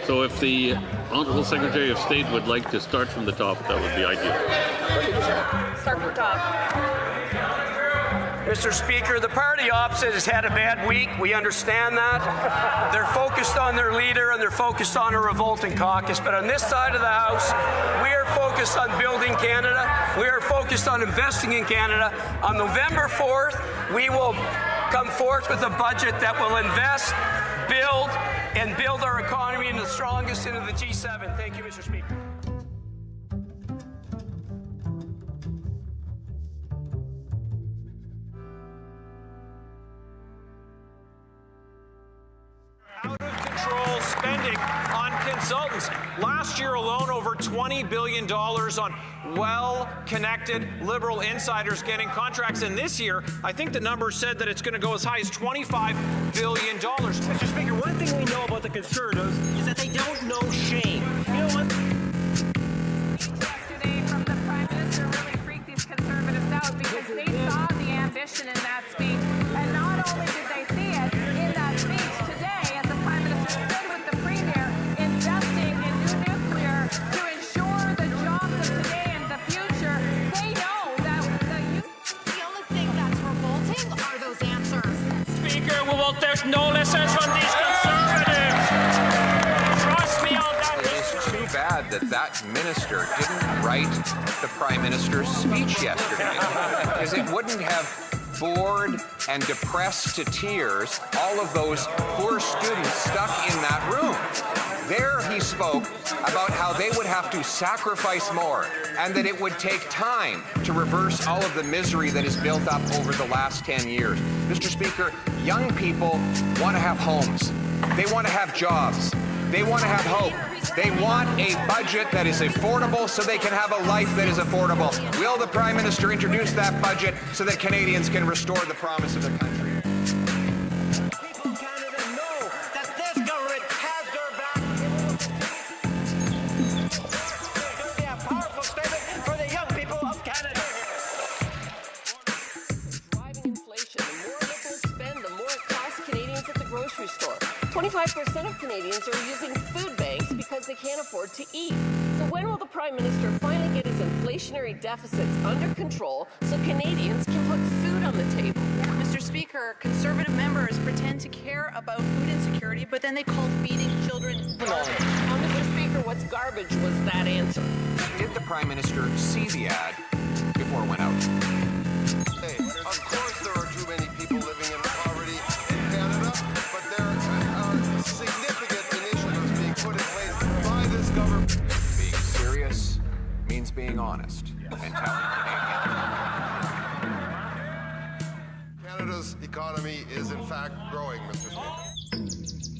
So if the Honourable Secretary of State would like to start from the top, that would be ideal. Start from the top. Mr. Speaker, the party opposite has had a bad week. We understand that. They're focused on their leader and they're focused on a revolting caucus. But on this side of the House, we are focused on building Canada. We are focused on investing in Canada. On November 4th, we will come forth with a budget that will invest, build our economy into the strongest into the G7. Thank you, Mr. Speaker. Out of control spending on consultants. Last year alone, over $20 billion on well-connected Liberal insiders getting contracts. And this year, I think the number said that it's going to go as high as $25 billion. Mr. Speaker, one thing we know about the Conservatives is that they don't know shame. You know what? Today from the Prime Minister really freaked these Conservatives out because they saw the ambition in that speech. And not only did they see it in that speech today, as the Prime Minister stood with the Premier investing in new nuclear to ensure the jobs of today and the future, they know that the only thing that's revolting are those answers. Speaker, there's no lessons from these Conservatives. Trust me on that. It's too bad that minister didn't write the Prime Minister's speech yesterday, because it wouldn't have bored and depressed to tears all of those poor students stuck in that room. There he spoke about how they would have to sacrifice more and that it would take time to reverse all of the misery that has built up over the last 10 years. Mr. Speaker, young people want to have homes. They want to have jobs. They want to have hope. They want a budget that is affordable so they can have a life that is affordable. Will the Prime Minister introduce that budget so that Canadians can restore the promise of their country? People in Canada know that this government has their back. They have 25% of Canadians are using food banks because they can't afford to eat. So when will the Prime Minister finally get his inflationary deficits under control so Canadians can put food on the table? Mr. Speaker, Conservative members pretend to care about food insecurity, but then they call feeding children garbage. Mr. Speaker, what's garbage was that answer? Did the Prime Minister see the ad before it went out? Hey, of course there are too many people living in poverty in Canada, but there are significant initiatives being put in place by this government. Being serious means being honest and telling Canadians. Canada's economy is in fact growing, Mr. Speaker.